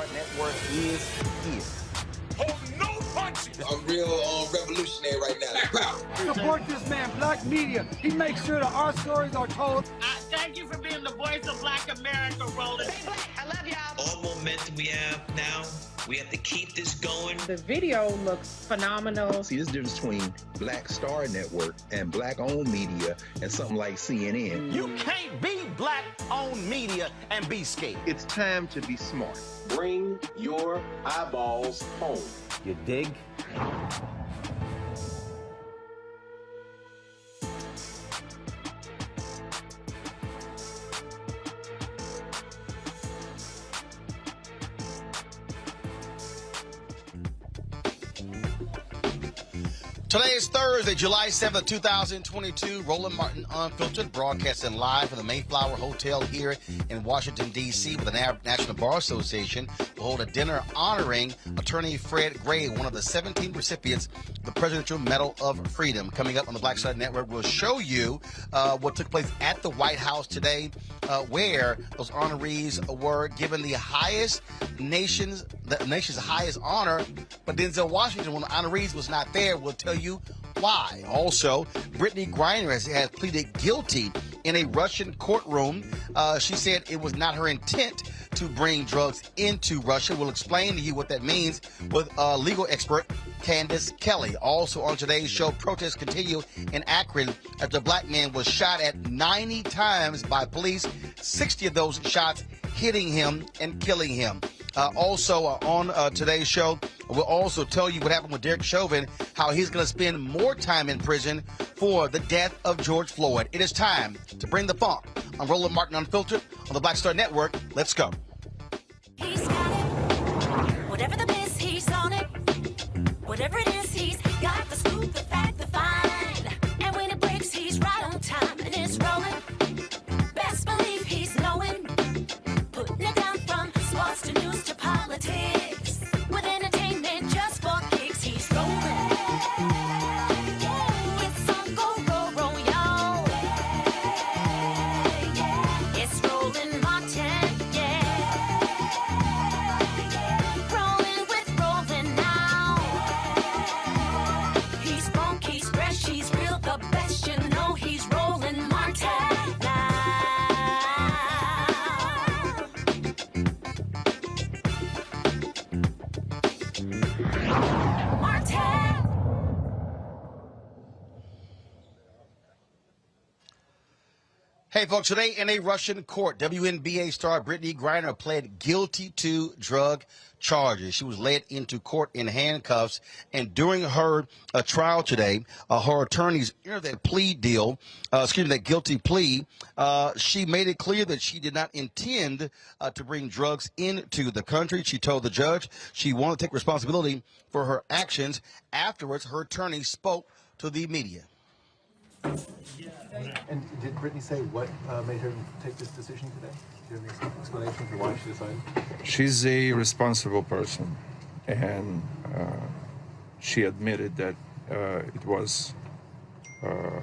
Star Network is here. Hold no punches! I'm real revolutionary right now. Support this man, Black Media. He makes sure that our stories are told. Thank you for being the voice of Black America, Roland. Stay black. I love y'all. All momentum we have now, we have to keep this going. The video looks phenomenal. See, there's a difference between Black Star Network and Black-owned media and something like CNN. You can't be Black-owned media and be scared. It's time to be smart. Bring your eyeballs home. You dig? Today is Thursday, July 7th, 2022. Roland Martin Unfiltered, broadcasting live from the Mayflower Hotel here in Washington, D.C. with the National Bar Association. Will hold a dinner honoring Attorney Fred Gray, one of the 17 recipients of the Presidential Medal of Freedom. Coming up on the Black Star Network, we'll show you what took place at the White House today, where those honorees were given the nation's highest honor. But Denzel Washington, one of the honorees, was not there. We'll tell you why. Also, Brittney Griner has pleaded guilty in a Russian courtroom. She said it was not her intent to bring drugs into Russia. We'll explain to you what that means with legal expert Candace Kelly. Also on today's show, protests continue in Akron after a black man was shot at 90 times by police, 60 of those shots hitting him and killing him. Also on today's show, we'll also tell you what happened with Derek Chauvin, how he's going to spend more time in prison for the death of George Floyd. It is time to bring the funk. I'm Roland Martin Unfiltered on the Black Star Network. Let's go. He's got it. Whatever the miss, he's on it. Whatever it is, he's got the scoop, the fact, the find. And when it breaks, he's right on time and it's rolling. Best believe he's knowing. Putting it down from sports to news to politics. With entertainment just for kicks, he's rolling. It's on go, y'all. It's Roland Martin, yeah. Rolling with Roland now. He's funk, he's fresh, he's real, the best, you know he's Roland Martin now. Hey, folks, today in a Russian court, WNBA star Brittney Griner pled guilty to drug charges. She was led into court in handcuffs, and during her trial today, her attorneys entered that guilty plea. She made it clear that she did not intend to bring drugs into the country. She told the judge she wanted to take responsibility for her actions. Afterwards, her attorney spoke to the media. And did Brittney say what made her take this decision today? Do you have any explanation for why she decided? She's a responsible person, and she admitted that it was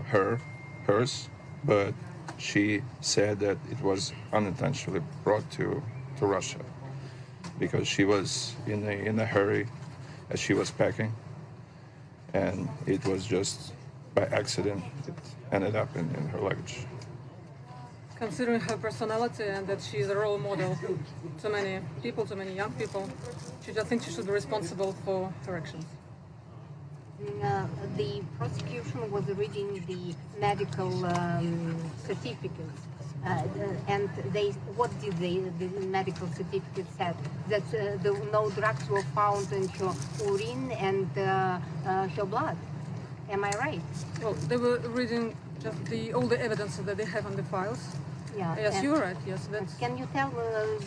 hers, but she said that it was unintentionally brought to Russia because she was in a hurry as she was packing, and it was just by accident it ended up in her luggage. Considering her personality and that she is a role model to many people, to many young people, I think she should be responsible for her actions. The prosecution was reading the medical certificates, and what did the medical certificate said? That no drugs were found in her urine and her blood. Am I right? Well, they were reading just all the evidence that they have on the files. Yeah. Yes, you're right. Yes. Can you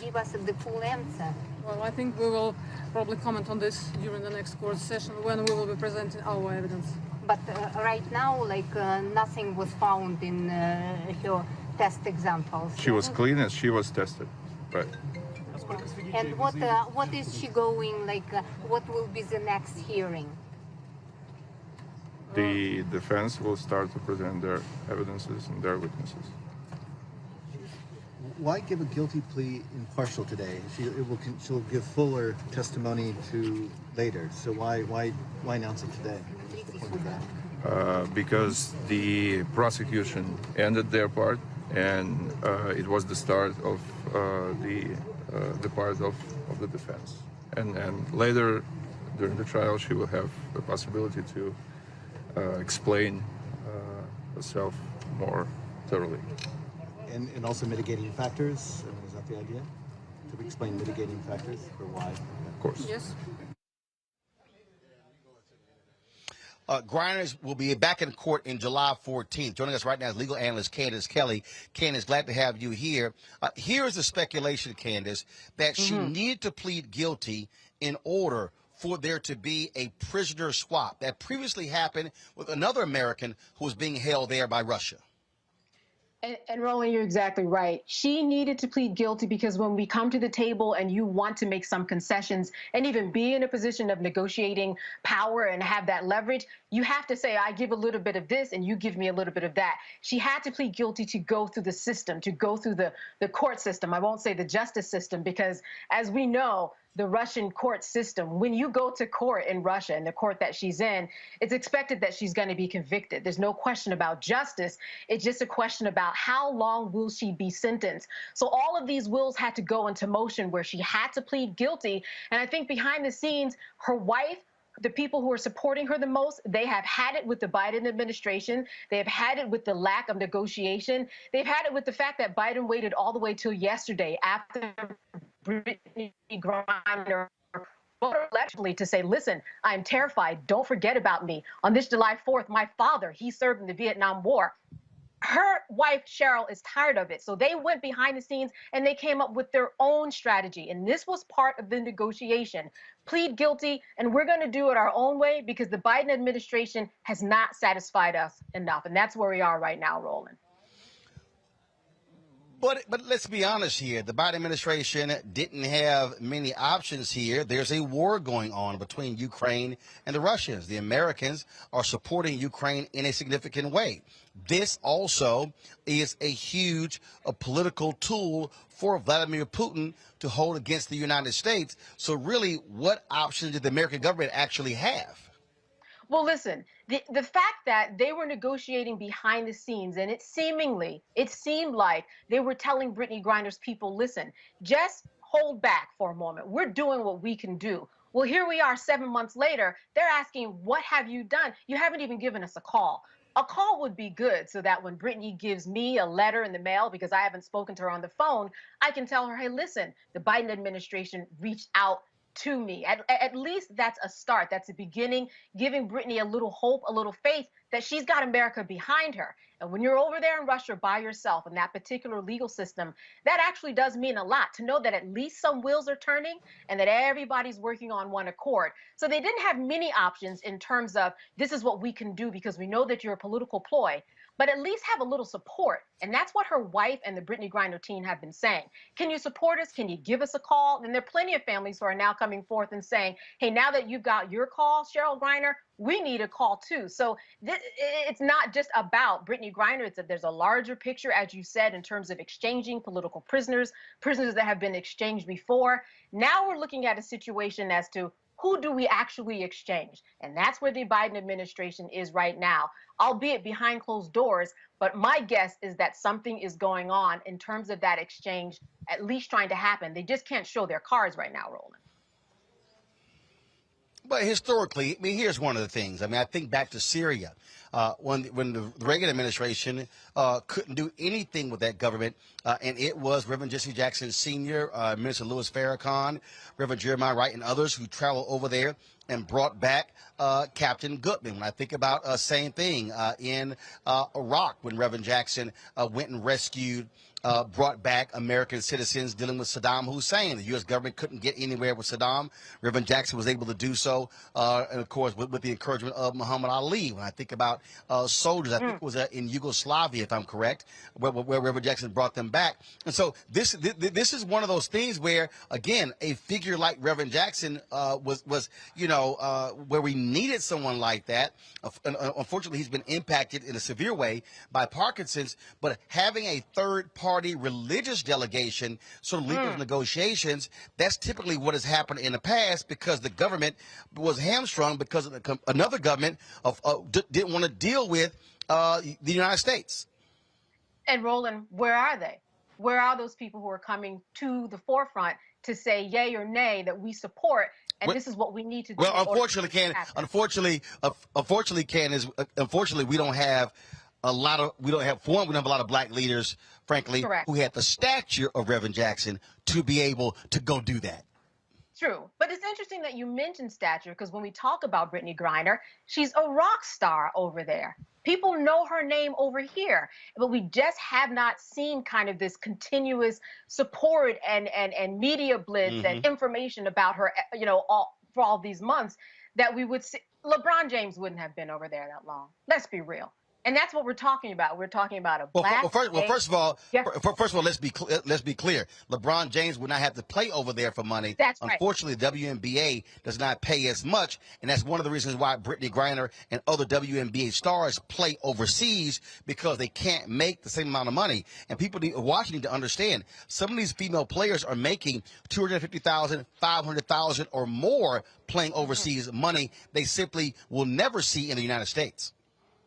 give us the full answer? Well, I think we will probably comment on this during the next court session when we will be presenting our evidence. But right now, nothing was found in her test examples. She was clean and she was tested, right? And what is she going, what will be the next hearing? The defense will start to present their evidences and their witnesses. Why give a guilty plea impartial today? She'll give fuller testimony to later. So why announce it today? Because the prosecution ended their part, and it was the start of the part of the defense. And later during the trial, she will have the possibility to explain herself more thoroughly. And also mitigating factors. I mean, is that the idea? To explain mitigating factors for why? Of course. Yes. Griner will be back in court in July 14th. Joining us right now is legal analyst Candace Kelly. Candace, glad to have you here. Here's the speculation, Candace, that she needed to plead guilty in order for there to be a prisoner swap that previously happened with another American who was being held there by Russia. And Roland, you're exactly right. She needed to plead guilty because when we come to the table and you want to make some concessions and even be in a position of negotiating power and have that leverage, you have to say, I give a little bit of this and you give me a little bit of that. She had to plead guilty to go through the system, to go through the court system. I won't say the justice system because, as we know, the Russian court system, when you go to court in Russia, in the court that she's in, it's expected that she's going to be convicted. There's no question about justice. It's just a question about how long will she be sentenced. So all of these wills had to go into motion where she had to plead guilty. And I think behind the scenes, her wife, the people who are supporting her the most, they have had it with the Biden administration. They have had it with the lack of negotiation. They've had it with the fact that Biden waited all the way till yesterday after Brittney Griner allegedly to say, listen, I'm terrified. Don't forget about me. On this July 4th, my father, he served in the Vietnam War. Her wife, Cheryl, is tired of it. So they went behind the scenes and they came up with their own strategy. And this was part of the negotiation. Plead guilty, and we're going to do it our own way because the Biden administration has not satisfied us enough. And that's where we are right now, Roland. But let's be honest here. The Biden administration didn't have many options here. There's a war going on between Ukraine and the Russians. The Americans are supporting Ukraine in a significant way. This also is a huge political tool for Vladimir Putin to hold against the United States. So really, what options did the American government actually have? Well, listen, the fact that they were negotiating behind the scenes and it seemed like they were telling Brittney Griner's people, listen, just hold back for a moment. We're doing what we can do. Well, here we are 7 months later. They're asking, what have you done? You haven't even given us a call. A call would be good so that when Brittney gives me a letter in the mail, because I haven't spoken to her on the phone, I can tell her, hey, listen, the Biden administration reached out to me. At least that's a start. That's a beginning, giving Brittney a little hope, a little faith that she's got America behind her. And when you're over there in Russia by yourself in that particular legal system, that actually does mean a lot to know that at least some wheels are turning and that everybody's working on one accord. So they didn't have many options in terms of this is what we can do because we know that you're a political ploy, but at least have a little support. And that's what her wife and the Brittney Griner team have been saying. Can you support us? Can you give us a call? And there are plenty of families who are now coming forth and saying, hey, now that you've got your call, Cheryl Griner, we need a call too. So it's not just about Brittney Griner. There's a larger picture, as you said, in terms of exchanging political prisoners, prisoners that have been exchanged before. Now we're looking at a situation as to who do we actually exchange? And that's where the Biden administration is right now, albeit behind closed doors. But my guess is that something is going on in terms of that exchange, at least trying to happen. They just can't show their cards right now, Roland. But historically, I mean, here's one of the things. I mean, I think back to Syria, when the Reagan administration couldn't do anything with that government, and it was Reverend Jesse Jackson Sr., Minister Louis Farrakhan, Reverend Jeremiah Wright, and others who traveled over there and brought back Captain Gutman. When I think about same thing in Iraq, when Reverend Jackson went and rescued, brought back American citizens dealing with Saddam Hussein. The U.S. government couldn't get anywhere with Saddam. Reverend Jackson was able to do so, and of course, with the encouragement of Muhammad Ali. When I think about soldiers, I think it was in Yugoslavia, if I'm correct, where Reverend Jackson brought them back. And so this is one of those things where, again, a figure like Reverend Jackson was where we needed someone like that. Unfortunately, he's been impacted in a severe way by Parkinson's, but having a third-party religious delegation sort of lead those negotiations, that's typically what has happened in the past because the government was hamstrung because of another government didn't want to deal with the United States. And Roland, where are they? Where are those people who are coming to the forefront to say yay or nay that we support, and this is what we need to do? Well, unfortunately, we don't have a lot of we don't have a lot of black leaders, frankly, who had the stature of Reverend Jackson to be able to go do that. True. But it's interesting that you mentioned stature because when we talk about Brittney Griner, she's a rock star over there. People know her name over here, but we just have not seen kind of this continuous support and media blitz and information about her, for all these months that we would see. LeBron James wouldn't have been over there that long. Let's be real. And that's what we're talking about. We're talking about a black. First of all, let's be clear. LeBron James would not have to play over there for money. That's right. Unfortunately, the WNBA does not pay as much, and that's one of the reasons why Brittney Griner and other WNBA stars play overseas because they can't make the same amount of money. And people watching need to understand some of these female players are making $250,000, $500,000, or more playing overseas, money they simply will never see in the United States.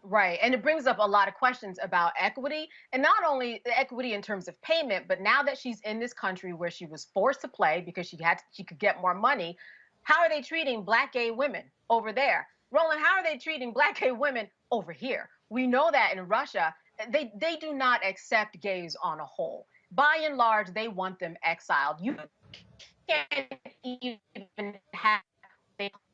Right. And it brings up a lot of questions about equity, and not only the equity in terms of payment, but now that she's in this country where she was forced to play because she could get more money, how are they treating black gay women over there? Roland, how are they treating black gay women over here? We know that in Russia, they do not accept gays on a whole. By and large, they want them exiled. You can't even have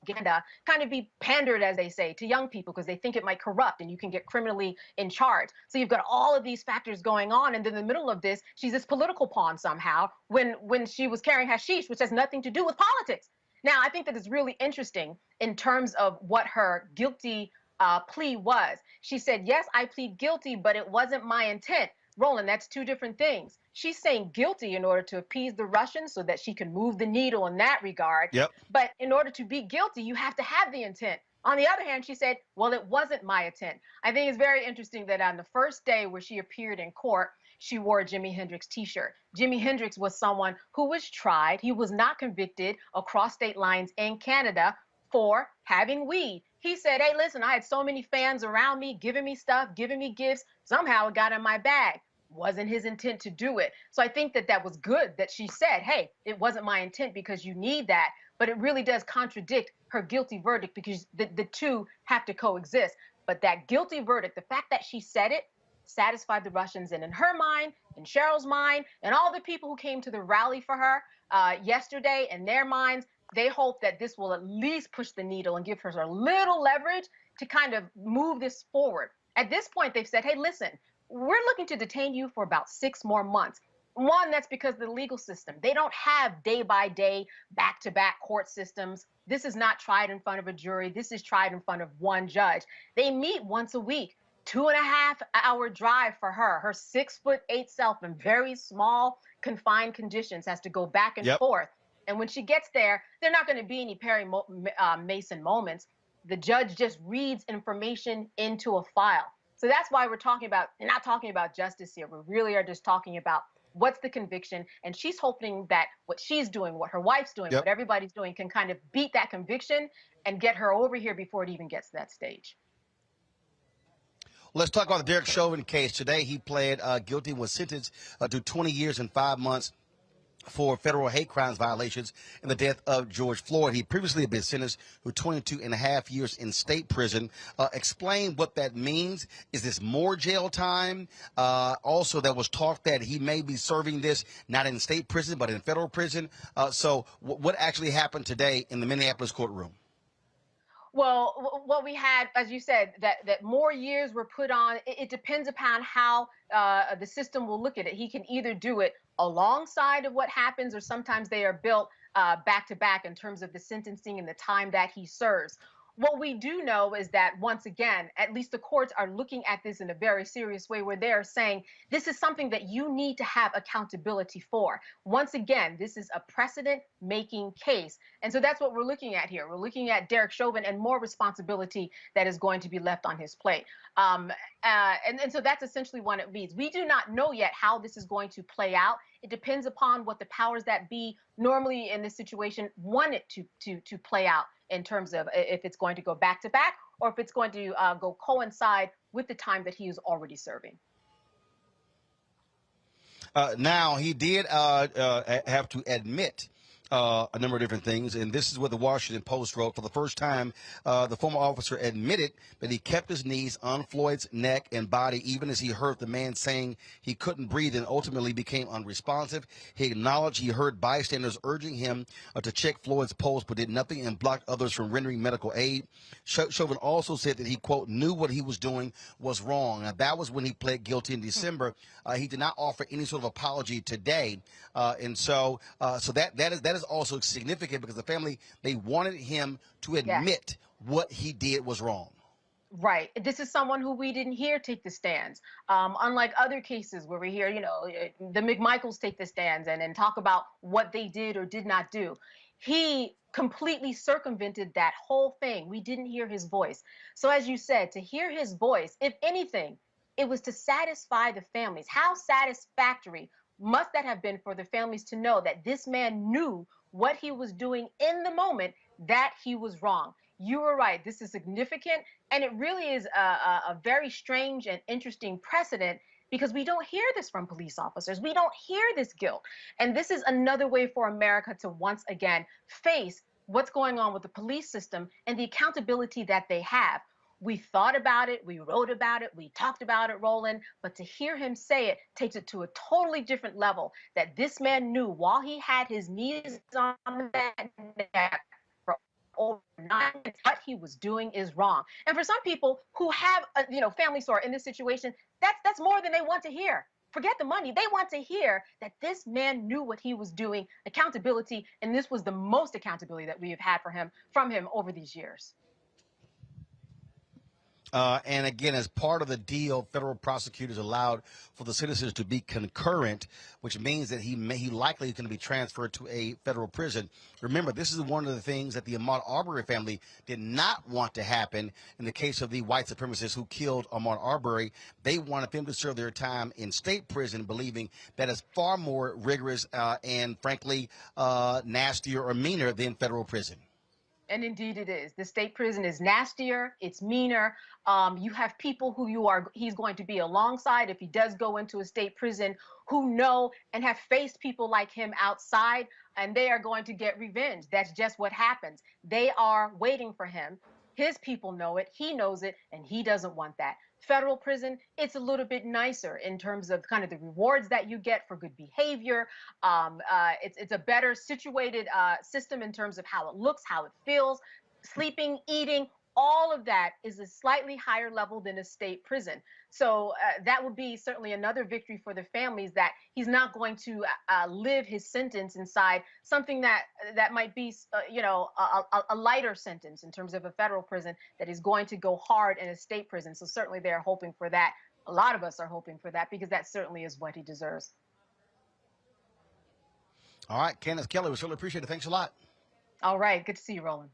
propaganda kind of be pandered, as they say, to young people because they think it might corrupt and you can get criminally in charge. So you've got all of these factors going on, and in the middle of this, she's this political pawn somehow when she was carrying hashish, which has nothing to do with politics. Now, I think that is really interesting in terms of what her guilty plea was. She said, yes, I plead guilty, but it wasn't my intent. Roland, that's two different things. She's saying guilty in order to appease the Russians so that she can move the needle in that regard. Yep. But in order to be guilty, you have to have the intent. On the other hand, she said, well, it wasn't my intent. I think it's very interesting that on the first day where she appeared in court, she wore a Jimi Hendrix t-shirt. Jimi Hendrix was someone who was tried. He was not convicted across state lines in Canada for having weed. He said, hey, listen, I had so many fans around me, giving me stuff, giving me gifts. Somehow it got in my bag. Wasn't his intent to do it. So I think that was good that she said, hey, it wasn't my intent because you need that. But it really does contradict her guilty verdict because the two have to coexist. But that guilty verdict, the fact that she said it, satisfied the Russians. And in her mind, in Cheryl's mind, and all the people who came to the rally for her yesterday, in their minds, they hope that this will at least push the needle and give her a little leverage to kind of move this forward. At this point, they've said, hey, listen, we're looking to detain you for about 6 more months. One, that's because of the legal system. They don't have day-by-day, back-to-back court systems. This is not tried in front of a jury. This is tried in front of one judge. They meet once a week. 2.5-hour drive for her. Her 6'8" self in very small, confined conditions has to go back and forth. And when she gets there, they're not going to be any Perry Mason moments. The judge just reads information into a file. So that's why we're not talking about justice here. We really are just talking about what's the conviction. And she's hoping that what she's doing, what her wife's doing, what everybody's doing can kind of beat that conviction and get her over here before it even gets to that stage. Let's talk about the Derek Chauvin case. Today he pled guilty and was sentenced to 20 years and 5 months for federal hate crimes violations in the death of George Floyd. He previously had been sentenced to 22.5 years in state prison. Explain what that means. Is this more jail time? Also, there was talk that he may be serving this not in state prison, but in federal prison. So what actually happened today in the Minneapolis courtroom? Well, what we had, as you said, that more years were put on. It depends upon how the system will look at it. He can either do it alongside of what happens, or sometimes they are built back to back in terms of the sentencing and the time that he serves. What we do know is that, once again, at least the courts are looking at this in a very serious way, where they're saying this is something that you need to have accountability for. Once again, this is a precedent-making case. And so that's what we're looking at here. We're looking at Derek Chauvin and more responsibility that is going to be left on his plate. And so that's essentially what it means. We do not know yet how this is going to play out. It depends upon what the powers that be normally in this situation want it to play out, in terms of if it's going to go back to back or if it's going to go coincide with the time that he is already serving. Now, he did have to admit a number of different things, and this is what the Washington Post wrote. For the first time, the former officer admitted that he kept his knees on Floyd's neck and body, even as he heard the man saying he couldn't breathe and ultimately became unresponsive. He acknowledged he heard bystanders urging him to check Floyd's pulse, but did nothing and blocked others from rendering medical aid. Chauvin also said that he, quote, knew what he was doing was wrong. Now, that was when he pled guilty in December. He did not offer any sort of apology today. So that is also significant, because the family, they wanted him to admit what he did was wrong. Right. This is someone who we didn't hear take the stands. Unlike other cases where we hear, the McMichaels take the stands and talk about what they did or did not do. He completely circumvented that whole thing. We didn't hear his voice. So as you said, to hear his voice, if anything, it was to satisfy the families. How satisfactory must that have been for the families to know that this man knew what he was doing in the moment, that he was wrong? You were right. This is significant, and it really is a very strange and interesting precedent, because we don't hear this from police officers. We don't hear this guilt. And this is another way for America to once again face what's going on with the police system and the accountability that they have. We thought about it, we wrote about it, we talked about it, Roland, but to hear him say it takes it to a totally different level, that this man knew while he had his knees on that neck for over 9 minutes, what he was doing is wrong. And for some people who have, families who are in this situation, that's more than they want to hear. Forget the money. They want to hear that this man knew what he was doing, accountability, and this was the most accountability that we have had from him over these years. And again, as part of the deal, federal prosecutors allowed for the citizens to be concurrent, which means that he likely is going to be transferred to a federal prison. Remember, this is one of the things that the Ahmaud Arbery family did not want to happen in the case of the white supremacists who killed Ahmaud Arbery. They wanted them to serve their time in state prison, believing that is far more rigorous and, frankly, nastier or meaner than federal prison. And indeed it is. The state prison is nastier, it's meaner. You have people who he's going to be alongside if he does go into a state prison, who know and have faced people like him outside, and they are going to get revenge. That's just what happens. They are waiting for him. His people know it, he knows it, and he doesn't want that. Federal prison, it's a little bit nicer in terms of kind of the rewards that you get for good behavior. It's a better situated system in terms of how it looks, how it feels, sleeping, eating. All of that is a slightly higher level than a state prison. So that would be certainly another victory for the families, that he's not going to live his sentence inside something that might be, a lighter sentence in terms of a federal prison that is going to go hard in a state prison. So certainly they're hoping for that. A lot of us are hoping for that, because that certainly is what he deserves. All right, Candace Kelly, we certainly appreciate it. Thanks a lot. All right. Good to see you, Roland.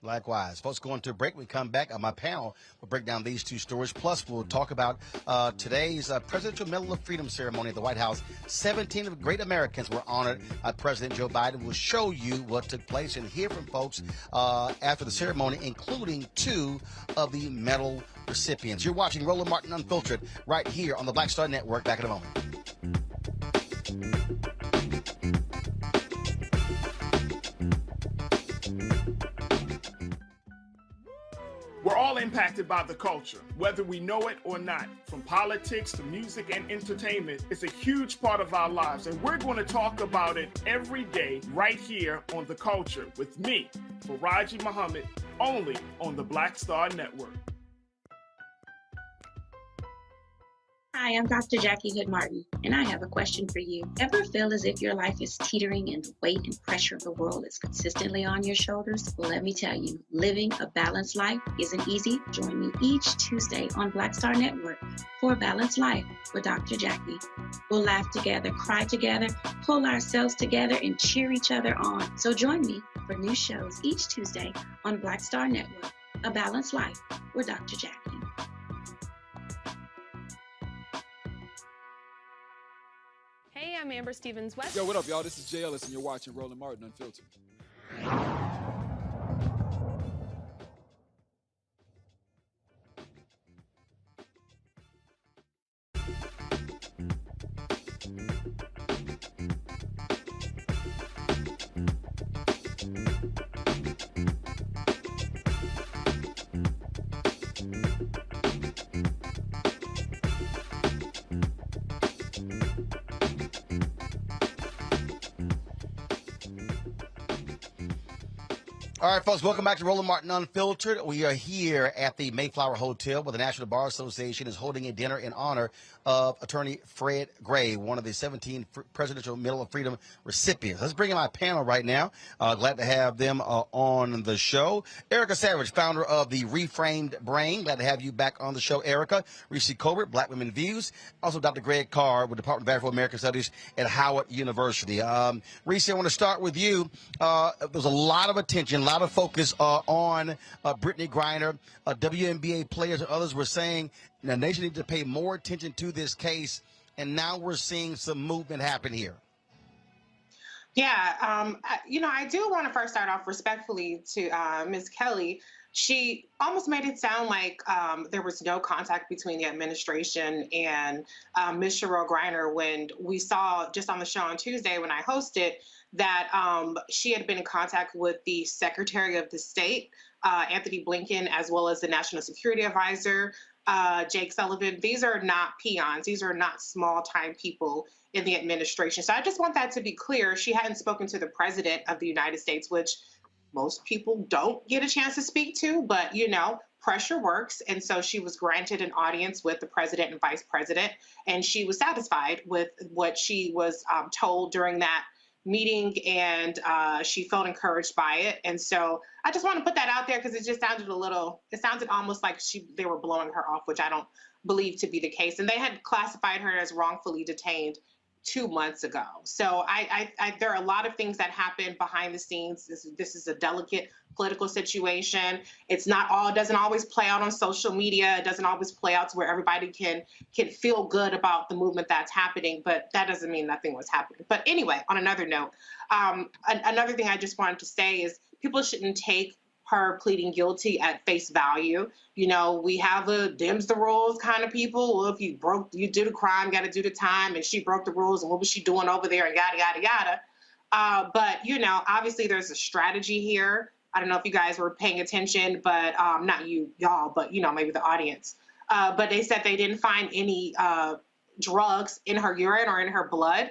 Likewise. Folks, going to a break. We come back. My panel will break down these two stories. Plus, we'll talk about today's Presidential Medal of Freedom ceremony at the White House. 17 of great Americans were honored by President Joe Biden. We'll show you what took place and hear from folks after the ceremony, including 2 of the medal recipients. You're watching Roland Martin Unfiltered right here on the Black Star Network. Back in a moment. We're all impacted by the culture, whether we know it or not. From politics to music and entertainment, it's a huge part of our lives, and we're going to talk about it every day right here on The Culture with me, Faraji Muhammad, only on the Black Star Network. Hi, I'm Dr. Jackie Hood Martin, and I have a question for you. Ever feel as if your life is teetering and the weight and pressure of the world is consistently on your shoulders? Well, let me tell you, living a balanced life isn't easy. Join me each Tuesday on Black Star Network for A Balanced Life with Dr. Jackie. We'll laugh together, cry together, pull ourselves together, and cheer each other on. So join me for new shows each Tuesday on Black Star Network, A Balanced Life with Dr. Jackie. Hey, I'm Amber Stevens-West. Yo, what up, y'all? This is Jay Ellis, and you're watching Roland Martin Unfiltered. All right, folks, welcome back to Roland Martin Unfiltered. We are here at the Mayflower Hotel where the National Bar Association is holding a dinner in honor of attorney Fred Gray, one of the 17 Presidential Medal of Freedom recipients. Let's bring in my panel right now. Glad to have them on the show. Erica Savage, founder of the Reframed Brain. Glad to have you back on the show, Erica. Reese Colbert, Black Women Views. Also, Dr. Greg Carr with the Department of Afro-American Studies at Howard University. Reese, I want to start with you. There's a lot of attention, a lot of focus on Brittney Griner. WNBA players and others were saying the nation needs to pay more attention to this case, and now we're seeing some movement happen here. Yeah, I do want to first start off respectfully to Ms. Kelly. She almost made it sound like there was no contact between the administration and Ms. Cheryl Griner when we saw just on the show on Tuesday when I hosted that she had been in contact with the Secretary of the State, Anthony Blinken, as well as the National Security Advisor, Jake Sullivan. These are not peons. These are not small-time people in the administration. So I just want that to be clear. She hadn't spoken to the President of the United States, which most people don't get a chance to speak to, but, pressure works. And so she was granted an audience with the President and Vice President, and she was satisfied with what she was told during that meeting, and she felt encouraged by it. And so I just want to put that out there because it just sounded it sounded almost like they were blowing her off, which I don't believe to be the case. And they had classified her as wrongfully detained 2 months ago. So there are a lot of things that happen behind the scenes. This is a delicate political situation. It doesn't always play out on social media. It doesn't always play out to where everybody can feel good about the movement that's happening, but that doesn't mean nothing was happening. But anyway, on another note, another thing I just wanted to say is people shouldn't take her pleading guilty at face value. We have a Dems the rules kind of people. Well, if you did a crime, got to do the time, and she broke the rules, and what was she doing over there, and yada, yada, yada. But, obviously there's a strategy here. I don't know if you guys were paying attention, but not y'all, but, maybe the audience. But they said they didn't find any drugs in her urine or in her blood.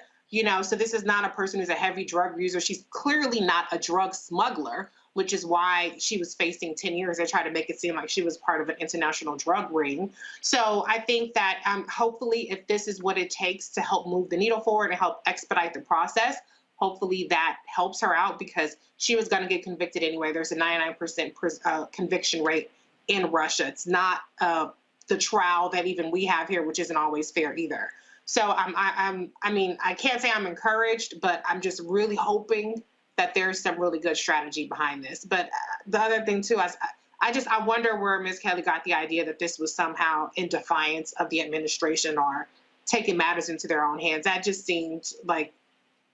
So this is not a person who's a heavy drug user. She's clearly not a drug smuggler, which is why she was facing 10 years. They tried to make it seem like she was part of an international drug ring. So I think that hopefully if this is what it takes to help move the needle forward and help expedite the process, hopefully that helps her out because she was going to get convicted anyway. There's a 99% conviction rate in Russia. It's not the trial that even we have here, which isn't always fair either. So I can't say I'm encouraged, but I'm just really hoping that there's some really good strategy behind this. But the other thing too, I wonder where Ms. Kelly got the idea that this was somehow in defiance of the administration or taking matters into their own hands. That just seemed like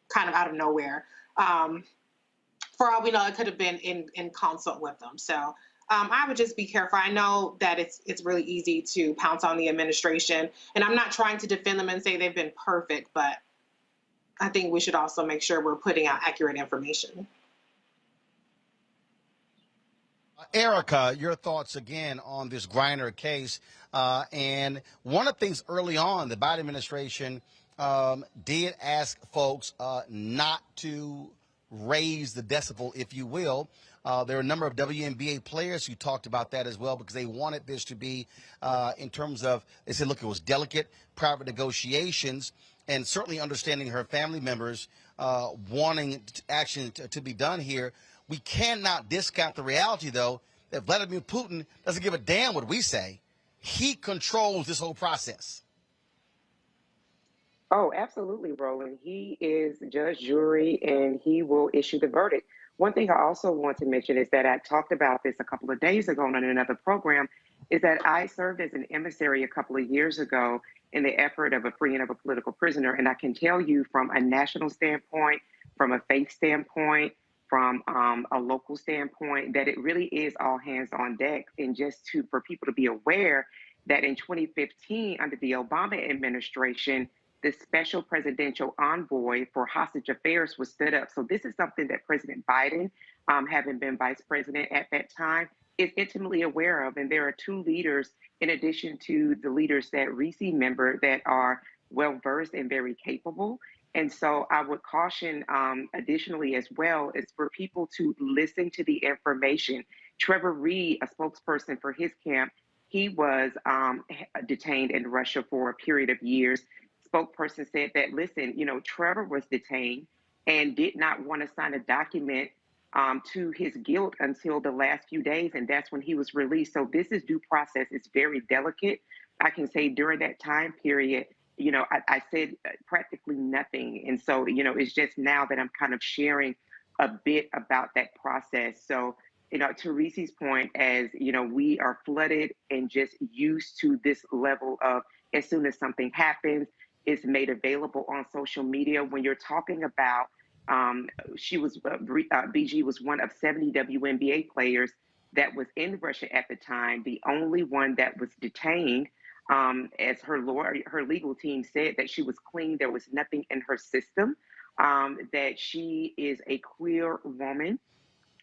kind of out of nowhere. For all we know, it could have been in consult with them. So I would just be careful. I know that it's really easy to pounce on the administration, and I'm not trying to defend them and say they've been perfect, but I think we should also make sure we're putting out accurate information. Erica, your thoughts again on this Griner case. And one of the things early on, the Biden administration did ask folks not to raise the decibel, if you will, There are a number of WNBA players who talked about that as well because they wanted this to be, in terms of, they said, look, it was delicate, private negotiations, and certainly understanding her family members wanting action to be done here. We cannot discount the reality, though, that Vladimir Putin doesn't give a damn what we say. He controls this whole process. Oh, absolutely, Roland. He is judge, jury, and he will issue the verdict. One thing I also want to mention is that I talked about this a couple of days ago on another program, is that I served as an emissary a couple of years ago in the effort of a freeing of a political prisoner. And I can tell you from a national standpoint, from a faith standpoint, from a local standpoint, that it really is all hands on deck. And just for people to be aware that in 2015, under the Obama administration, the special presidential envoy for hostage affairs was stood up. So this is something that President Biden, having been vice president at that time, is intimately aware of. And there are two leaders, in addition to the leaders that Reese member, that are well-versed and very capable. And so I would caution additionally as well is for people to listen to the information. Trevor Reed, a spokesperson for his camp, he was detained in Russia for a period of years. Spokesperson said that, listen, Trevor was detained and did not want to sign a document to his guilt until the last few days, and that's when he was released. So this is due process. It's very delicate. I can say during that time period, I said practically nothing. And so, it's just now that I'm kind of sharing a bit about that process. So, to Reese's point, as, we are flooded and just used to this level of, as soon as something happens, it's made available on social media. When you're talking about, BG was one of 70 WNBA players that was in Russia at the time, the only one that was detained. As her legal team said, that she was clean, there was nothing in her system, that she is a queer woman,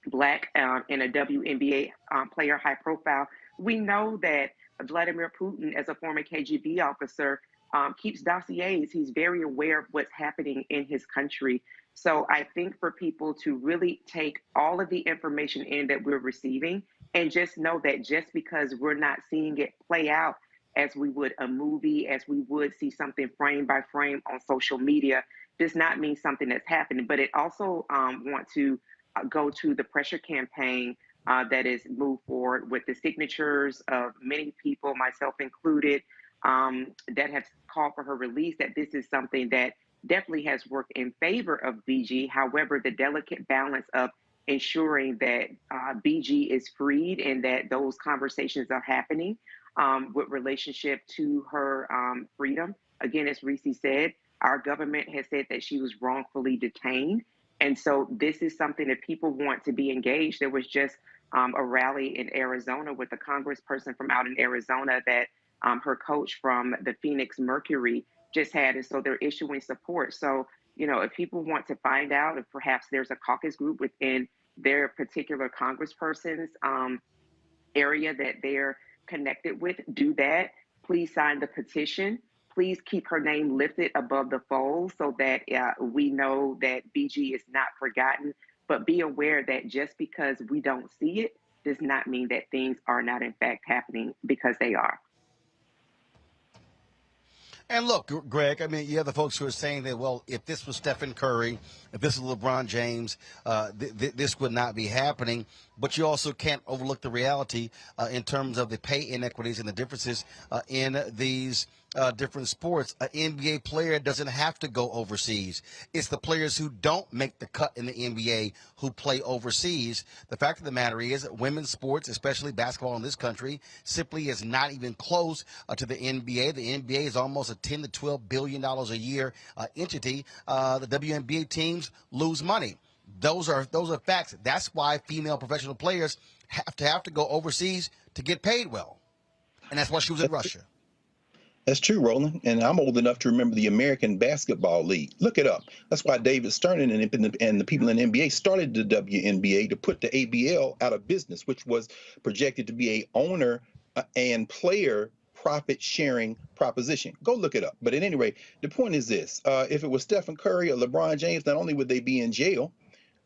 Black, and a WNBA player, high profile. We know that Vladimir Putin, as a former KGB officer, keeps dossiers. He's very aware of what's happening in his country. So I think for people to really take all of the information in that we're receiving and just know that just because we're not seeing it play out as we would a movie, as we would see something frame by frame on social media, does not mean something that's happening. But it also want to go to the pressure campaign that is moved forward with the signatures of many people, myself included, that have called for her release, that this is something that definitely has worked in favor of BG. However, the delicate balance of ensuring that BG is freed and that those conversations are happening with relationship to her freedom. Again, as Reese said, our government has said that she was wrongfully detained. And so this is something that people want to be engaged. There was just a rally in Arizona with a congressperson from out in Arizona that her coach from the Phoenix Mercury just had. And so they're issuing support. So, if people want to find out if perhaps there's a caucus group within their particular congressperson's area that they're connected with, do that. Please sign the petition. Please keep her name lifted above the fold so that we know that BG is not forgotten. But be aware that just because we don't see it does not mean that things are not in fact happening, because they are. And look, Greg, I mean, you have the folks who are saying that, well, if this was Stephen Curry, if this was LeBron James, this would not be happening. But you also can't overlook the reality in terms of the pay inequities and the differences in these different sports. An NBA player doesn't have to go overseas. It's the players who don't make the cut in the NBA who play overseas. The fact of the matter is that women's sports, especially basketball in this country, simply is not even close to the NBA. The NBA is almost a $10 to $12 billion a year entity. The WNBA teams lose money. Those are facts. That's why female professional players have to go overseas to get paid well. And that's why she was in Russia. That's true, Roland. And I'm old enough to remember the American Basketball League. Look it up. That's why David Stern and the people in the NBA started the WNBA to put the ABL out of business, which was projected to be a owner and player profit sharing proposition. Go look it up. But at any rate, the point is this. If it was Stephen Curry or LeBron James, not only would they be in jail,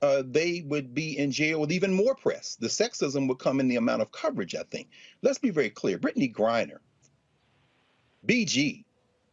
they would be in jail with even more press. The sexism would come in the amount of coverage, I think. Let's be very clear. Brittney Griner, BG,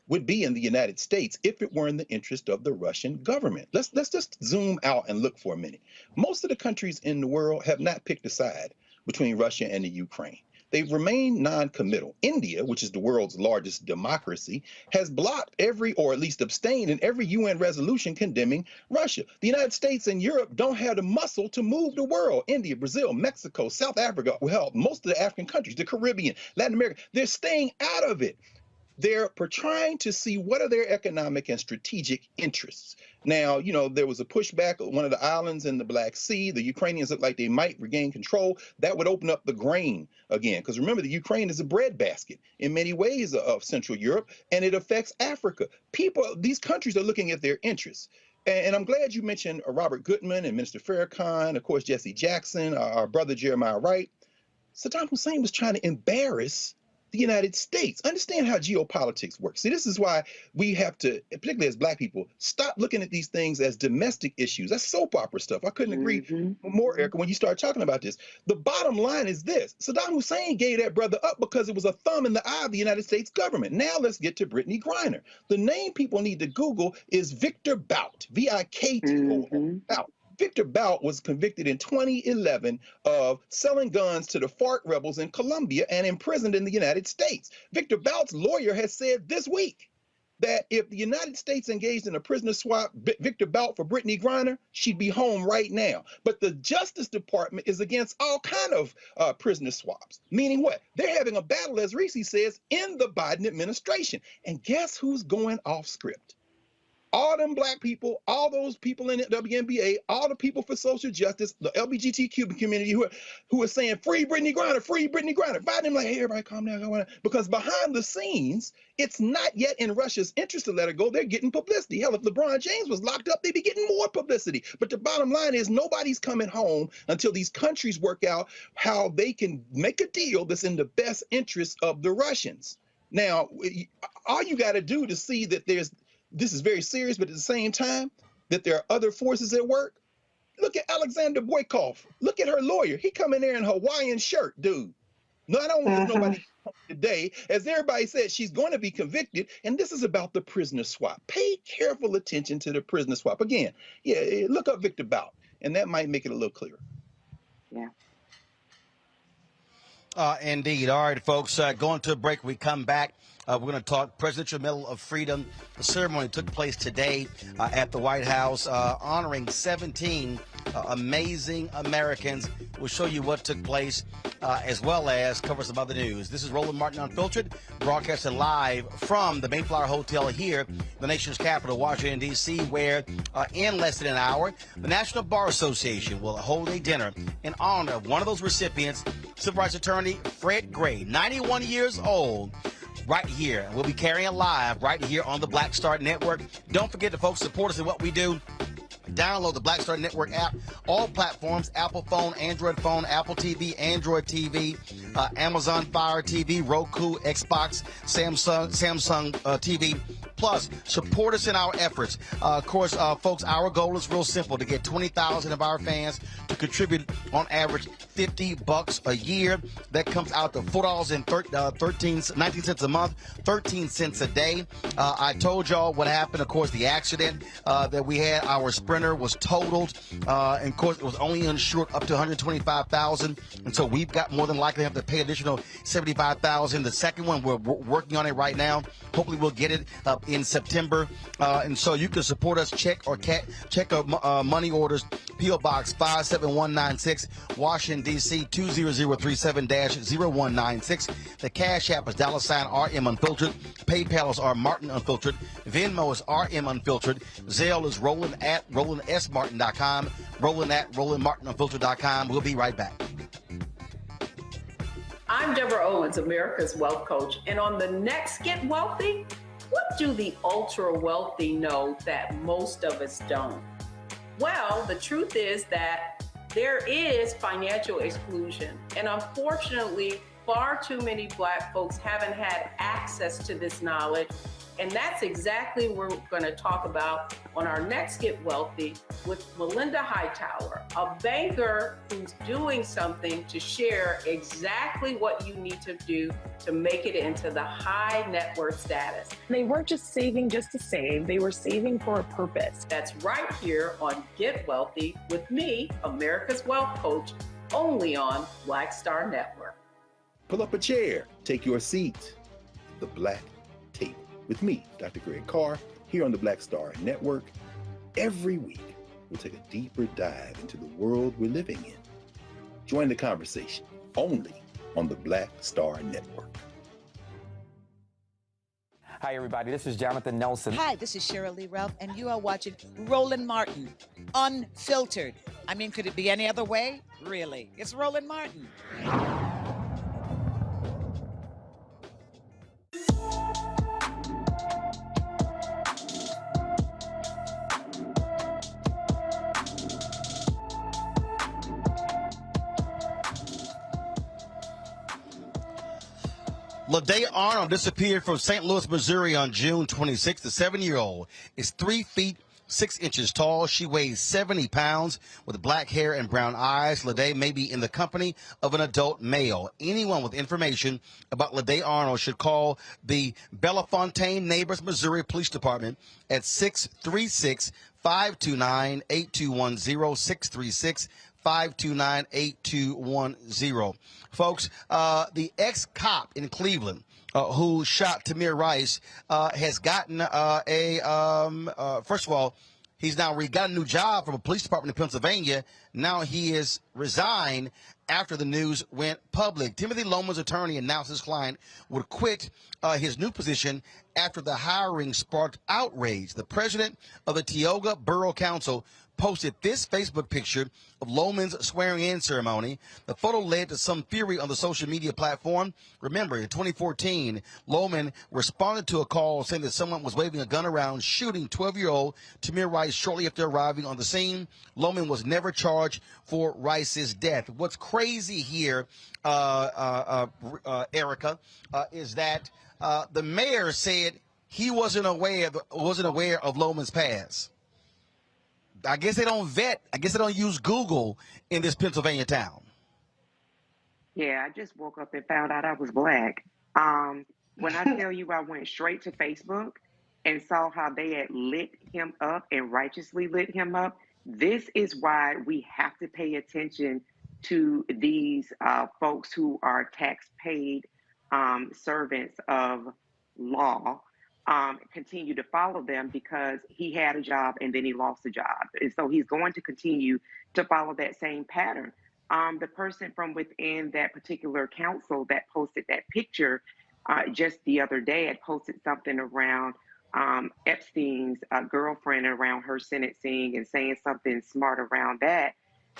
would be in the United States if it were in the interest of the Russian government. Let's just zoom out and look for a minute. Most of the countries in the world have not picked a side between Russia and the Ukraine. They've remained non-committal. India, which is the world's largest democracy, has blocked every, or at least abstained in every UN resolution condemning Russia. The United States and Europe don't have the muscle to move the world. India, Brazil, Mexico, South Africa, well, most of the African countries, the Caribbean, Latin America, they're staying out of it. They're trying to see what are their economic and strategic interests. Now, you know, there was a pushback on one of the islands in the Black Sea. The Ukrainians look like they might regain control. That would open up the grain again. Because remember, the Ukraine is a breadbasket in many ways of Central Europe, and it affects Africa. These countries are looking at their interests. And I'm glad you mentioned Robert Goodman and Minister Farrakhan, of course, Jesse Jackson, our brother Jeremiah Wright. Saddam Hussein was trying to embarrass the United States. Understand how geopolitics works. See, this is why we have to, particularly as Black people, stop looking at these things as domestic issues. That's soap opera stuff. I couldn't agree more, Erica, when you start talking about this. The bottom line is this. Saddam Hussein gave that brother up because it was a thumb in the eye of the United States government. Now let's get to Brittney Griner. The name people need to Google is Victor Bout, V-I-K-T-O, Bout. Victor Bout was convicted in 2011 of selling guns to the FARC rebels in Colombia and imprisoned in the United States. Victor Bout's lawyer has said this week that if the United States engaged in a prisoner swap, Victor Bout for Brittney Griner, she'd be home right now. But the Justice Department is against all kind of prisoner swaps. Meaning what? They're having a battle, as Reese says, in the Biden administration. And guess who's going off script? All them Black people, all those people in the WNBA, all the people for social justice, the LGBTQ community who are saying, free Brittney Griner, free Brittney Griner. Biden like, hey, everybody calm down. Because behind the scenes, it's not yet in Russia's interest to let her go. They're getting publicity. Hell, if LeBron James was locked up, they'd be getting more publicity. But the bottom line is nobody's coming home until these countries work out how they can make a deal that's in the best interest of the Russians. Now, all you got to do to see that this is very serious, but at the same time, that there are other forces at work. Look at Alexander Boykoff. Look at her lawyer. He come in there in a Hawaiian shirt, dude. No, I don't want nobody today. As everybody said, she's going to be convicted, and this is about the prisoner swap. Pay careful attention to the prisoner swap. Again, yeah, look up Victor Bout, and that might make it a little clearer. Yeah. Indeed. All right, folks, going to a break. We come back. We're going to talk Presidential Medal of Freedom. The ceremony took place today at the White House, honoring 17 amazing Americans. We'll show you what took place, as well as cover some other news. This is Roland Martin Unfiltered, broadcasting live from the Mayflower Hotel here, the nation's capital, Washington, D.C., where in less than an hour, the National Bar Association will hold a dinner in honor of one of those recipients, civil rights attorney Fred Gray, 91 years old. Right here. We'll be carrying it live right here on the Black Star Network. Don't forget to, folks, support us in what we do. Download the Black Star Network app, all platforms, Apple phone, Android phone, Apple TV, Android TV, Amazon Fire TV, Roku, Xbox, Samsung TV. Plus, support us in our efforts. Of course, folks, our goal is real simple, to get 20,000 of our fans to contribute on average $50 a year. That comes out to $4.19 a month, 13 cents a day. I told y'all what happened. Of course, the accident that we had, our Sprinter was totaled. And of course, it was only insured up to $125,000. And so we've got more than likely have to pay additional $75,000. The second one, we're working on it right now. Hopefully we'll get it in September. And so you can support us, check our money orders, P.O. Box 57196, Washington, D.C. 20037-0196. The Cash App is $RM Unfiltered. PayPal is R Martin Unfiltered. Venmo is RM Unfiltered. Zelle is Roland at RolandSMartin.com. Roland at RolandMartinUnfiltered.com. We'll be right back. I'm Deborah Owens, America's Wealth Coach. And on the next Get Wealthy, what do the ultra wealthy know that most of us don't? Well, the truth is that there is financial exclusion. And unfortunately, far too many Black folks haven't had access to this knowledge And that's exactly what we're going to talk about on our next Get Wealthy with Melinda Hightower, a banker who's doing something to share exactly what you need to do to make it into the high net worth status. They weren't just saving just to save, they were saving for a purpose. That's right here on Get Wealthy with me, America's Wealth Coach, only on Black Star Network. Pull up a chair, take your seat. The Black Tape with me, Dr. Greg Carr, here on the Black Star Network. Every week, we'll take a deeper dive into the world we're living in. Join the conversation only on the Black Star Network. Hi, everybody. This is Jonathan Nelson. Hi, this is Cheryl Lee Ralph, and you are watching Roland Martin, Unfiltered. I mean, could it be any other way? Really? It's Roland Martin. LaDae Arnold disappeared from St. Louis, Missouri on June 26th. The 7-year-old is 3 feet 6 inches tall. She weighs 70 pounds with black hair and brown eyes. LaDae may be in the company of an adult male. Anyone with information about LaDae Arnold should call the Bellefontaine Neighbors, Missouri Police Department at 636-529-8210, 636-529-8210. Folks, the ex-cop in Cleveland who shot Tamir Rice has gotten first of all, he's now got a new job from a police department in Pennsylvania. Now he is resigned after the news went public. Timothy Loman's attorney announced his client would quit his new position after the hiring sparked outrage. The president of the Tioga Borough Council posted this Facebook picture of Loman's swearing-in ceremony. The photo led to some fury on the social media platform. Remember, in 2014, Loman responded to a call saying that someone was waving a gun around, shooting 12-year-old Tamir Rice shortly after arriving on the scene. Loman was never charged for Rice's death. What's crazy here, Erica, is that the mayor said he wasn't aware of Loman's past. I guess they don't vet. I guess they don't use Google in this Pennsylvania town. Yeah, I just woke up and found out I was black. When I tell you I went straight to Facebook and saw how they had lit him up and righteously lit him up, this is why we have to pay attention to these folks who are tax-paid servants of law. Continue to follow them because he had a job and then he lost a job. And so he's going to continue to follow that same pattern. The person from within that particular council that posted that picture just the other day had posted something around Epstein's girlfriend around her sentencing and saying something smart around that.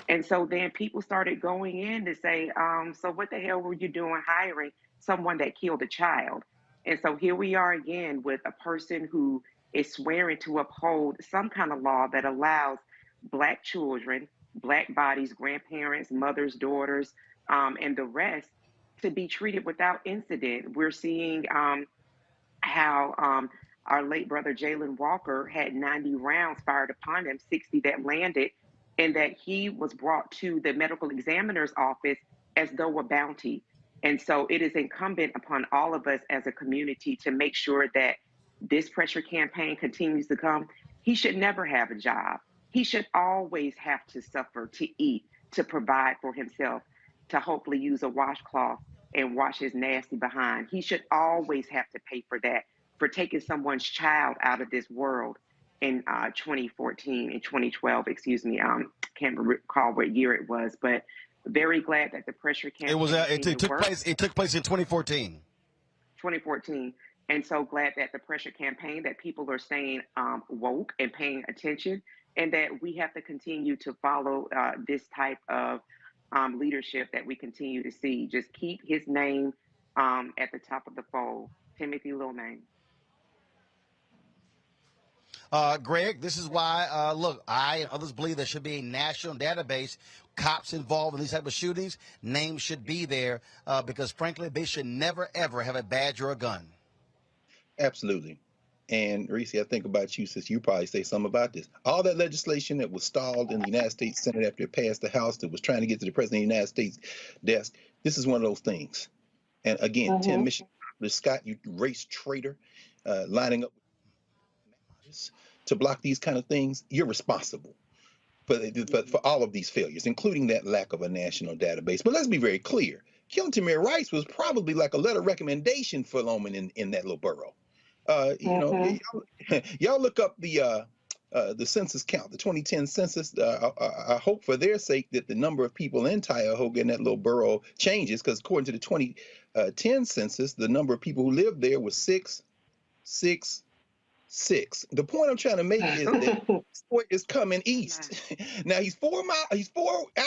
And so then people started going in to say, so what the hell were you doing hiring someone that killed a child? And so here we are again with a person who is swearing to uphold some kind of law that allows Black children, Black bodies, grandparents, mothers, daughters, and the rest to be treated without incident. We're seeing how our late brother Jayland Walker had 90 rounds fired upon him, 60 that landed, and that he was brought to the medical examiner's office as though a bounty. And so it is incumbent upon all of us as a community to make sure that this pressure campaign continues to come. He should never have a job. He should always have to suffer to eat, to provide for himself, to hopefully use a washcloth and wash his nasty behind. He should always have to pay for that, for taking someone's child out of this world in 2014 and 2012, excuse me. Can't recall what year it was, but very glad that the pressure campaign It took place in 2014. 2014. And so glad that the pressure campaign, that people are staying woke and paying attention, and that we have to continue to follow this type of leadership that we continue to see. Just keep his name at the top of the fold, Timothy Lil Name. Greg, this is why, look, I and others believe there should be a national database. Cops involved in these type of shootings, names should be there because, frankly, they should never, ever have a badge or a gun. Absolutely. And Reese, I think about you, since you probably say something about this. All that legislation that was stalled in the United States Senate after it passed the House, that was trying to get to the President of the United States desk, this is one of those things. And again, Tim Michigan, Scott, you race traitor, lining up to block these kind of things, you're responsible for all of these failures, including that lack of a national database. But let's be very clear. Killing Tamir Rice was probably like a letter of recommendation for Loman in that little borough. You know, y'all look up the census count, the 2010 census. I hope for their sake that the number of people in Cuyahoga in that little borough changes, because according to the 2010 census, the number of people who lived there was 666. The point I'm trying to make is that Floyd is coming east. Now he's 4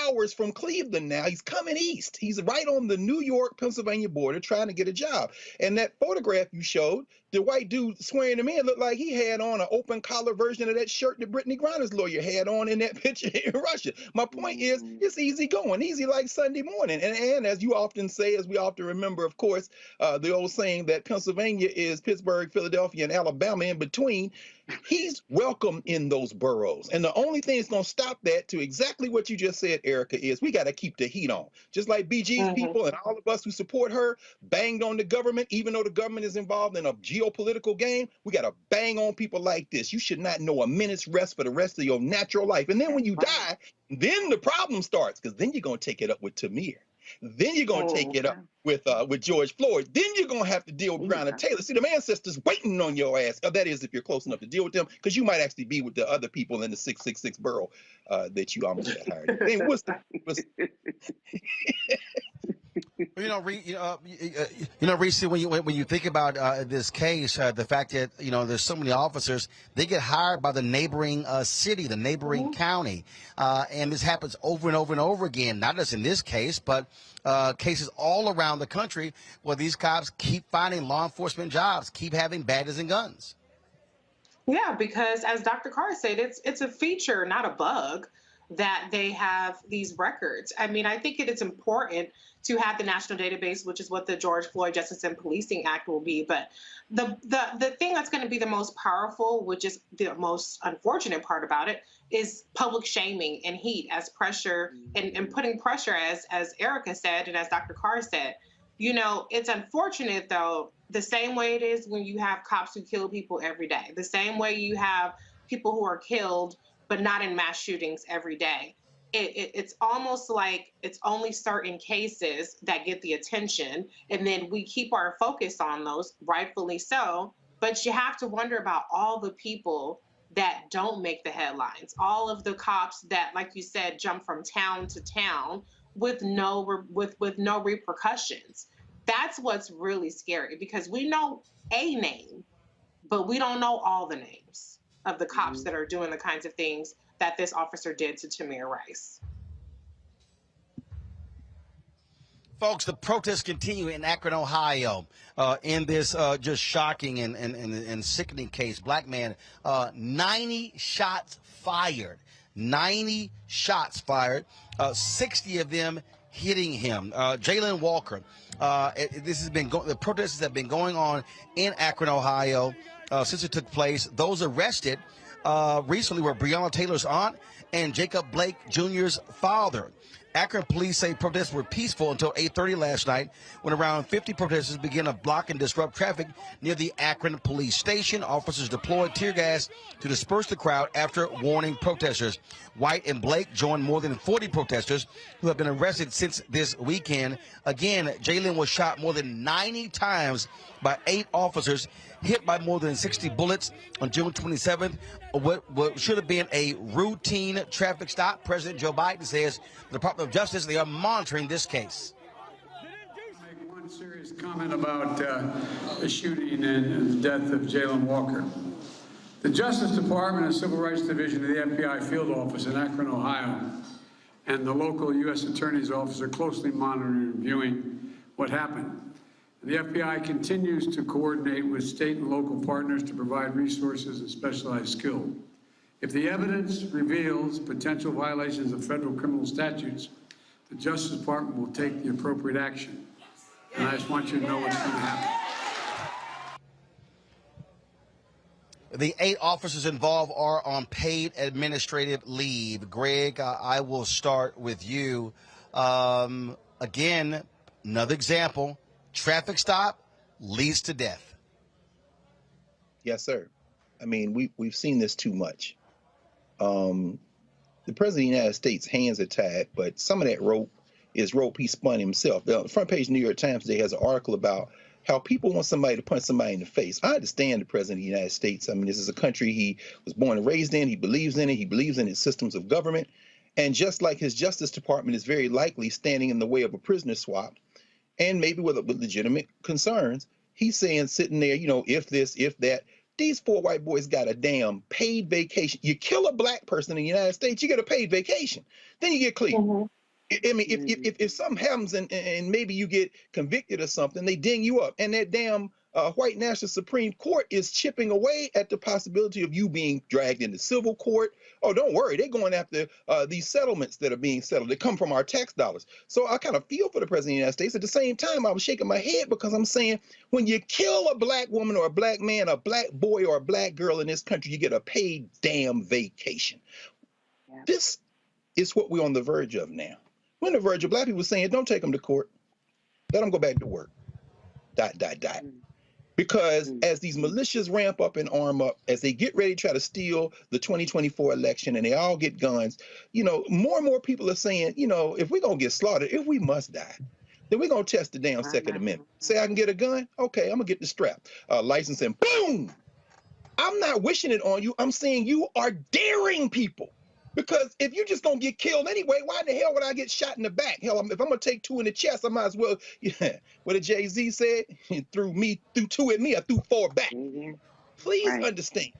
hours from Cleveland now. He's coming east. He's right on the New York-Pennsylvania border trying to get a job. And that photograph you showed, the white dude swearing him in, looked like he had on an open collar version of that shirt that Brittney Griner's lawyer had on in that picture in Russia. My point is, it's easy going, easy like Sunday morning. And as you often say, as we often remember, of course, the old saying that Pennsylvania is Pittsburgh, Philadelphia, and Alabama in between. He's welcome in those boroughs. And the only thing that's going to stop that, to exactly what you just said, Erica, is we got to keep the heat on. Just like BG's people and all of us who support her banged on the government, even though the government is involved in a geopolitical game, we got to bang on people like this. You should not know a minute's rest for the rest of your natural life. And then when you die, then the problem starts, because then you're going to take it up with Tamir. Then you're going to take it up with George Floyd. Then you're going to have to deal with Breonna Taylor. See, the ancestors waiting on your ass. That is, if you're close enough to deal with them, because you might actually be with the other people in the 666 borough that you almost got hired. I mean, Reese, when you think about this case, the fact that there's so many officers, they get hired by the neighboring city, the neighboring county, and this happens over and over and over again. Not just in this case, but cases all around the country where these cops keep finding law enforcement jobs, keep having badges and guns. Yeah, because as Dr. Carr said, it's a feature, not a bug, that they have these records. I mean, I think it's important to have the national database, which is what the George Floyd Justice and Policing Act will be. But the thing that's going to be the most powerful, which is the most unfortunate part about it, is public shaming and heat as pressure and putting pressure, as Erica said and as Dr. Carr said. It's unfortunate, though, the same way it is when you have cops who kill people every day, the same way you have people who are killed but not in mass shootings every day. It's almost like it's only certain cases that get the attention, and then we keep our focus on those, rightfully so. But you have to wonder about all the people that don't make the headlines, all of the cops that, like you said, jump from town to town with no repercussions. That's what's really scary, because we know a name, but we don't know all the names of the cops that are doing the kinds of things that this officer did to Tamir Rice. Folks, the protests continue in Akron, Ohio, in this just shocking and sickening case. Black man, 90 shots fired. 90 shots fired, 60 of them hitting him. Jayland Walker, the protests have been going on in Akron, Ohio, since it took place. Those arrested recently were Breonna Taylor's aunt and Jacob Blake Jr.'s father. Akron police say protests were peaceful until 8:30 last night, when around 50 protesters began to block and disrupt traffic near the Akron police station. Officers deployed tear gas to disperse the crowd after warning protesters. White and Blake joined more than 40 protesters who have been arrested since this weekend. Again, Jayland was shot more than 90 times by 8 officers, hit by more than 60 bullets on June 27th. What should have been a routine traffic stop. President Joe Biden says the Department of Justice, they are monitoring this case. Make one serious comment about the shooting and the death of Jayland Walker. The Justice Department and Civil Rights Division of the FBI field office in Akron, Ohio, and the local U.S. Attorney's Office are closely monitoring and reviewing what happened. The FBI continues to coordinate with state and local partners to provide resources and specialized skill. If the evidence reveals potential violations of federal criminal statutes, the Justice Department will take the appropriate action. And I just want you to know what's going to happen. The 8 officers involved are on paid administrative leave. Greg, I will start with you. Again, another example, traffic stop leads to death. Yes, sir. I mean, we've seen this too much. The President of the United States' hands are tied, but some of that rope is rope he spun himself. The front page of the New York Times today has an article about how people want somebody to punch somebody in the face. I understand the President of the United States. I mean, this is a country he was born and raised in. He believes in it. He believes in its systems of government. And just like his Justice Department is very likely standing in the way of a prisoner swap, and maybe with legitimate concerns, he's saying, sitting there, you know, if this, if that. These 4 white boys got a damn paid vacation. You kill a black person in the United States, you get a paid vacation. Then you get clear. I mean, if something happens and maybe you get convicted or something, they ding you up. And that damn white national Supreme Court is chipping away at the possibility of you being dragged into civil court. Oh, don't worry. They're going after these settlements that are being settled. They come from our tax dollars. So I kind of feel for the President of the United States. At the same time, I was shaking my head because I'm saying when you kill a black woman or a black man, a black boy or a black girl in this country, you get a paid damn vacation. Yeah. This is what we're on the verge of now. We're on the verge of black people saying, don't take them to court. Let them go back to work. ... Because as these militias ramp up and arm up, as they get ready to try to steal the 2024 election and they all get guns, you know, more and more people are saying, you know, if we're going to get slaughtered, if we must die, then we're going to test the damn Second Amendment. Say I can get a gun? Okay, I'm going to get the strap. License and boom! I'm not wishing it on you. I'm saying you are daring people. Because if you're just going to get killed anyway, why in the hell would I get shot in the back? Hell, if I'm going to take 2 in the chest, I might as well, yeah, what did Jay-Z said? He threw 2 at me, I threw 4 back. Please understand,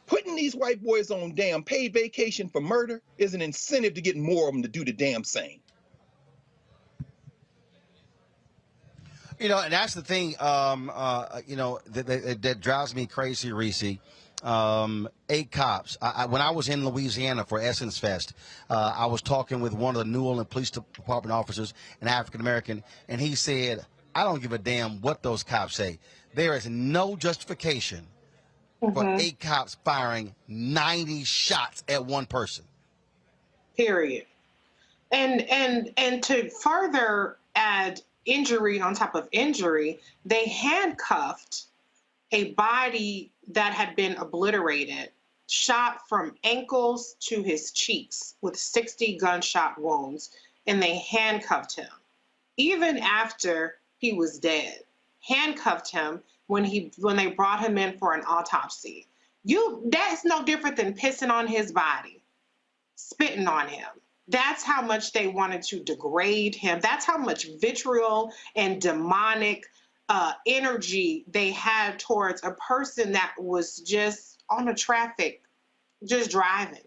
putting these white boys on damn paid vacation for murder is an incentive to get more of them to do the damn same. You know, and that's the thing, you know, that drives me crazy, Reese. 8 cops. When I was in Louisiana for Essence Fest, I was talking with one of the New Orleans Police Department officers, an African American, and he said, I don't give a damn what those cops say. There is no justification for 8 cops firing 90 shots at one person. Period. And to further add injury on top of injury, they handcuffed a body that had been obliterated, shot from ankles to his cheeks with 60 gunshot wounds, and they handcuffed him. Even after he was dead, handcuffed him when they brought him in for an autopsy. That's no different than pissing on his body, spitting on him. That's how much they wanted to degrade him. That's how much vitriol and demonic energy they had towards a person that was just on the traffic, just driving,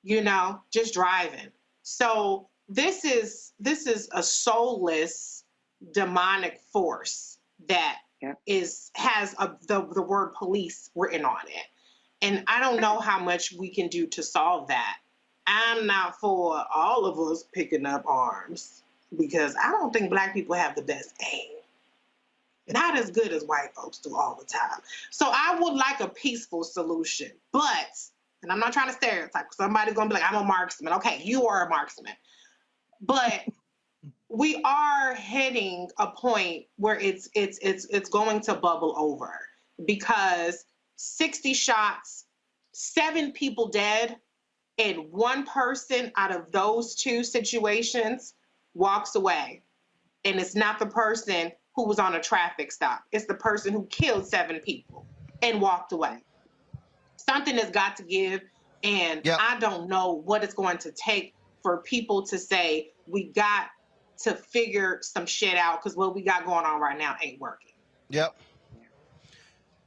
you know, just driving. So this is a soulless demonic force that has the word police written on it. And I don't know how much we can do to solve that. I'm not for all of us picking up arms because I don't think black people have the best aim. Not as good as white folks do all the time. So I would like a peaceful solution, but, and I'm not trying to stereotype, somebody's gonna be like, I'm a marksman. Okay, you are a marksman. But we are hitting a point where it's going to bubble over because 60 shots, 7 people dead, and 1 person out of those 2 situations walks away. And it's not the person who was on a traffic stop. It's the person who killed 7 people and walked away. Something has got to give, and I don't know what it's going to take for people to say, we got to figure some shit out because what we got going on right now ain't working. Yep.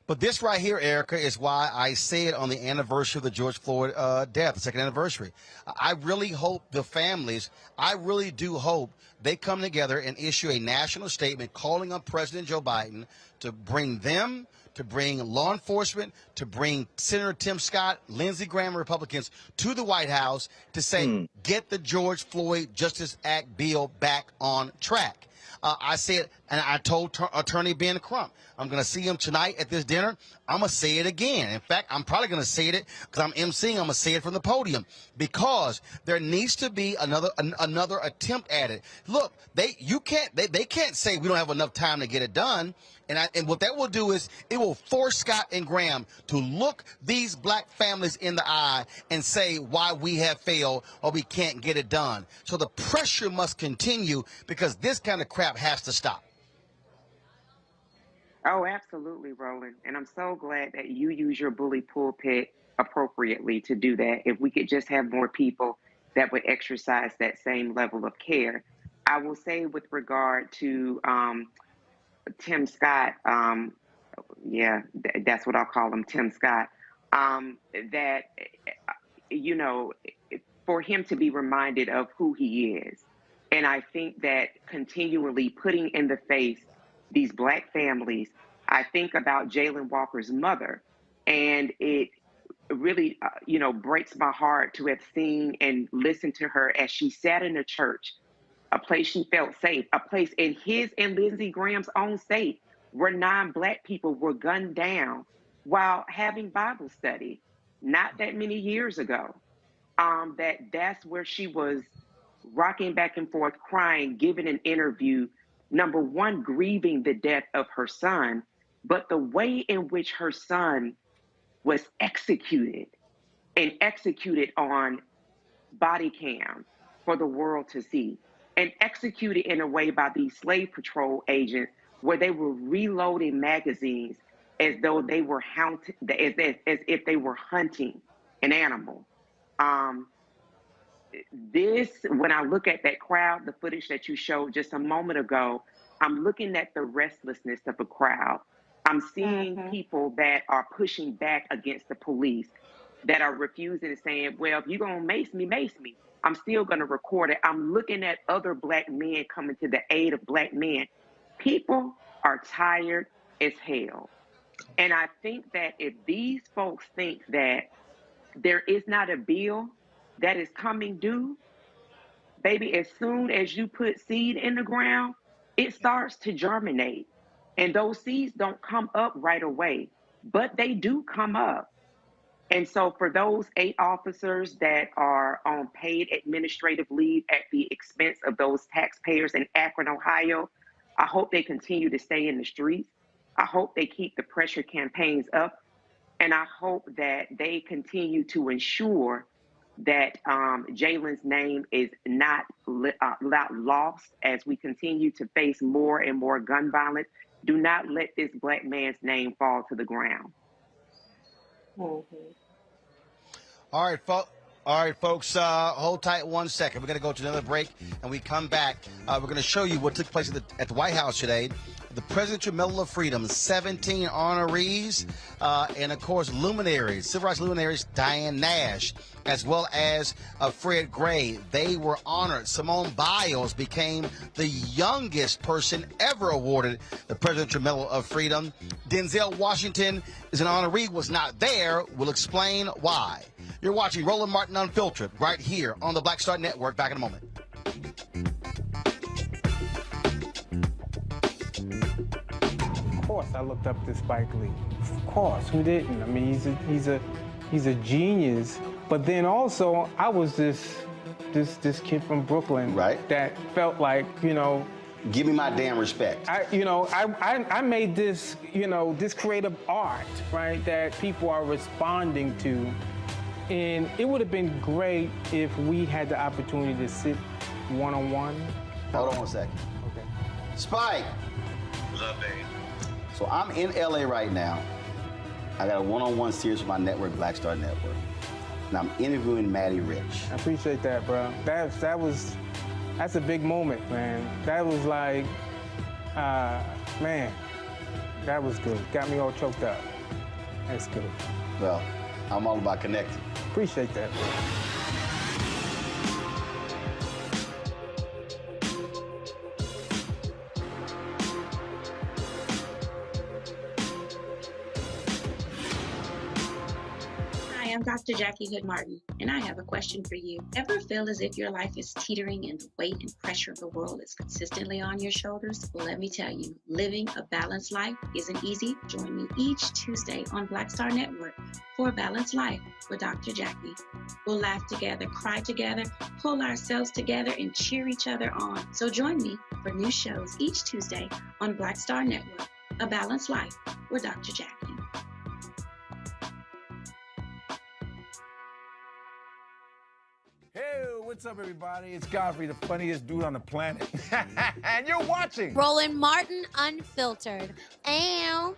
But this right here, Erica, is why I said on the anniversary of the George Floyd death, the 2nd anniversary, I really hope the families, I really do hope they come together and issue a national statement calling on President Joe Biden to bring them, to bring law enforcement, to bring Senator Tim Scott, Lindsey Graham, Republicans, to the White House to say, get the George Floyd Justice Act bill back on track. I said, and I told Attorney Ben Crump, I'm going to see him tonight at this dinner. I'm going to say it again. In fact, I'm probably going to say it because I'm emceeing. I'm going to say it from the podium because there needs to be another attempt at it. Look, they can't say we don't have enough time to get it done. And what that will do is it will force Scott and Graham to look these black families in the eye and say why we have failed or we can't get it done. So the pressure must continue because this kind of crap has to stop. Oh, absolutely, Roland. And I'm so glad that you use your bully pulpit appropriately to do that. If we could just have more people that would exercise that same level of care. I will say with regard to Tim Scott, that's what I'll call him, Tim Scott, that, you know, for him to be reminded of who he is. And I think that continually putting in the face these black families, I think about Jayland Walker's mother, and it really, breaks my heart to have seen and listened to her as she sat in a church, a place she felt safe, a place in his and Lindsey Graham's own state where 9 black people were gunned down while having Bible study not that many years ago. That's where she was rocking back and forth, crying, giving an interview, number one, grieving the death of her son, but the way in which her son was executed and executed on body cam for the world to see, and executed in a way by these slave patrol agents where they were reloading magazines as though they were as if they were hunting an animal. When I look at that crowd, the footage that you showed just a moment ago, I'm looking at the restlessness of a crowd. I'm seeing people that are pushing back against the police, that are refusing and saying, well, if you're going to mace me, I'm still going to record it. I'm looking at other black men coming to the aid of black men. People are tired as hell. And I think that if these folks think that there is not a bill that is coming due, baby, as soon as you put seed in the ground, it starts to germinate. And those seeds don't come up right away, but they do come up. And so for those 8 officers that are on paid administrative leave at the expense of those taxpayers in Akron, Ohio, I hope they continue to stay in the streets. I hope they keep the pressure campaigns up. And I hope that they continue to ensure that Jayland's name is not lost as we continue to face more and more gun violence. Do not let this black man's name fall to the ground. Mm-hmm. All right, folks, hold tight 1 second. We're going to go to another break, and we come back. We're going to show you what took place at the White House today. The Presidential Medal of Freedom, 17 honorees, and, of course, luminaries, civil rights luminaries, Diane Nash, as well as Fred Gray. They were honored. Simone Biles became the youngest person ever awarded the Presidential Medal of Freedom. Denzel Washington is an honoree, was not there. We'll explain why. You're watching Roland Martin Unfiltered right here on the Black Star Network. Back in a moment. Of course, I looked up to Spike Lee. Of course, who didn't? I mean, he's a genius. But then also, I was this kid from Brooklyn, right? That felt like, give me my damn respect. I made this, this creative art, right, that people are responding to. And it would have been great if we had the opportunity to sit one-on-one. Hold on 1 second. Okay. Spike. What's up, baby? So I'm in LA right now. I got a one-on-one series with my network, Black Star Network. And I'm interviewing Maddie Rich. I appreciate that, bro. That's a big moment, man. That was like, man, that was good. Got me all choked up. That's good. Well, I'm all about connecting. Appreciate that, bro. I'm Dr. Jackie Hood Martin, and I have a question for you. Ever feel as if your life is teetering and the weight and pressure of the world is consistently on your shoulders? Well, let me tell you, living a balanced life isn't easy. Join me each Tuesday on Black Star Network for A Balanced Life with Dr. Jackie. We'll laugh together, cry together, pull ourselves together, and cheer each other on. So join me for new shows each Tuesday on Black Star Network, A Balanced Life with Dr. Jackie. Hey, what's up, everybody? It's Godfrey, the funniest dude on the planet. And you're watching Roland Martin Unfiltered. Ow.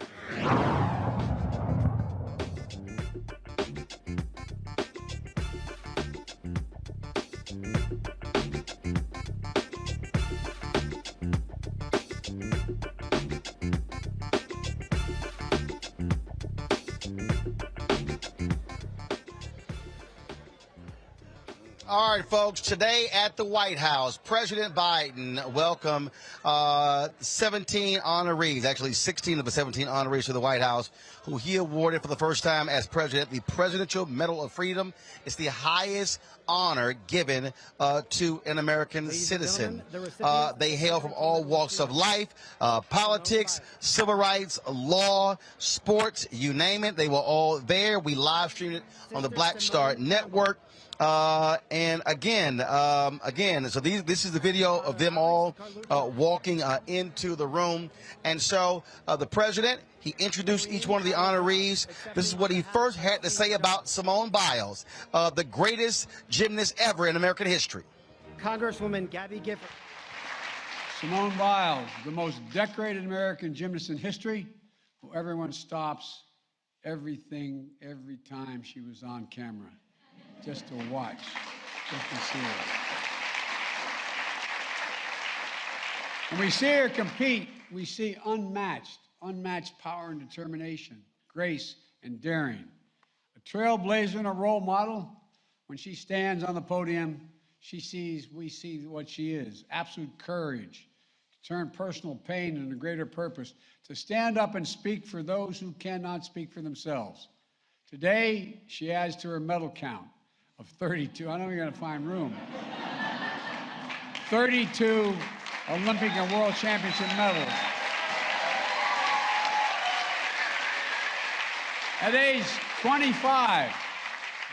All right, folks, today at the White House, President Biden welcomed 17 honorees, actually 16 of the 17 honorees to the White House, who he awarded for the first time as president the Presidential Medal of Freedom. It's the highest honor given to an American citizen. They hail from all walks of life, politics, civil rights, law, sports, you name it. They were all there. We live streamed it on the Black Star Network. And again, so this is the video of them all walking into the room. And so the president, he introduced each one of the honorees. This is what he first had to say about Simone Biles, the greatest gymnast ever in American history. Congresswoman Gabby Gifford. Simone Biles, the most decorated American gymnast in history, who everyone stops everything every time she was on camera. Just to watch, just to see her. When we see her compete, we see unmatched power and determination, grace and daring. A trailblazer and a role model. When she stands on the podium, we see what she is. Absolute courage to turn personal pain into greater purpose, to stand up and speak for those who cannot speak for themselves. Today, she adds to her medal count of 32. I know you're going to find room. 32 Olympic and World Championship medals. At age 25,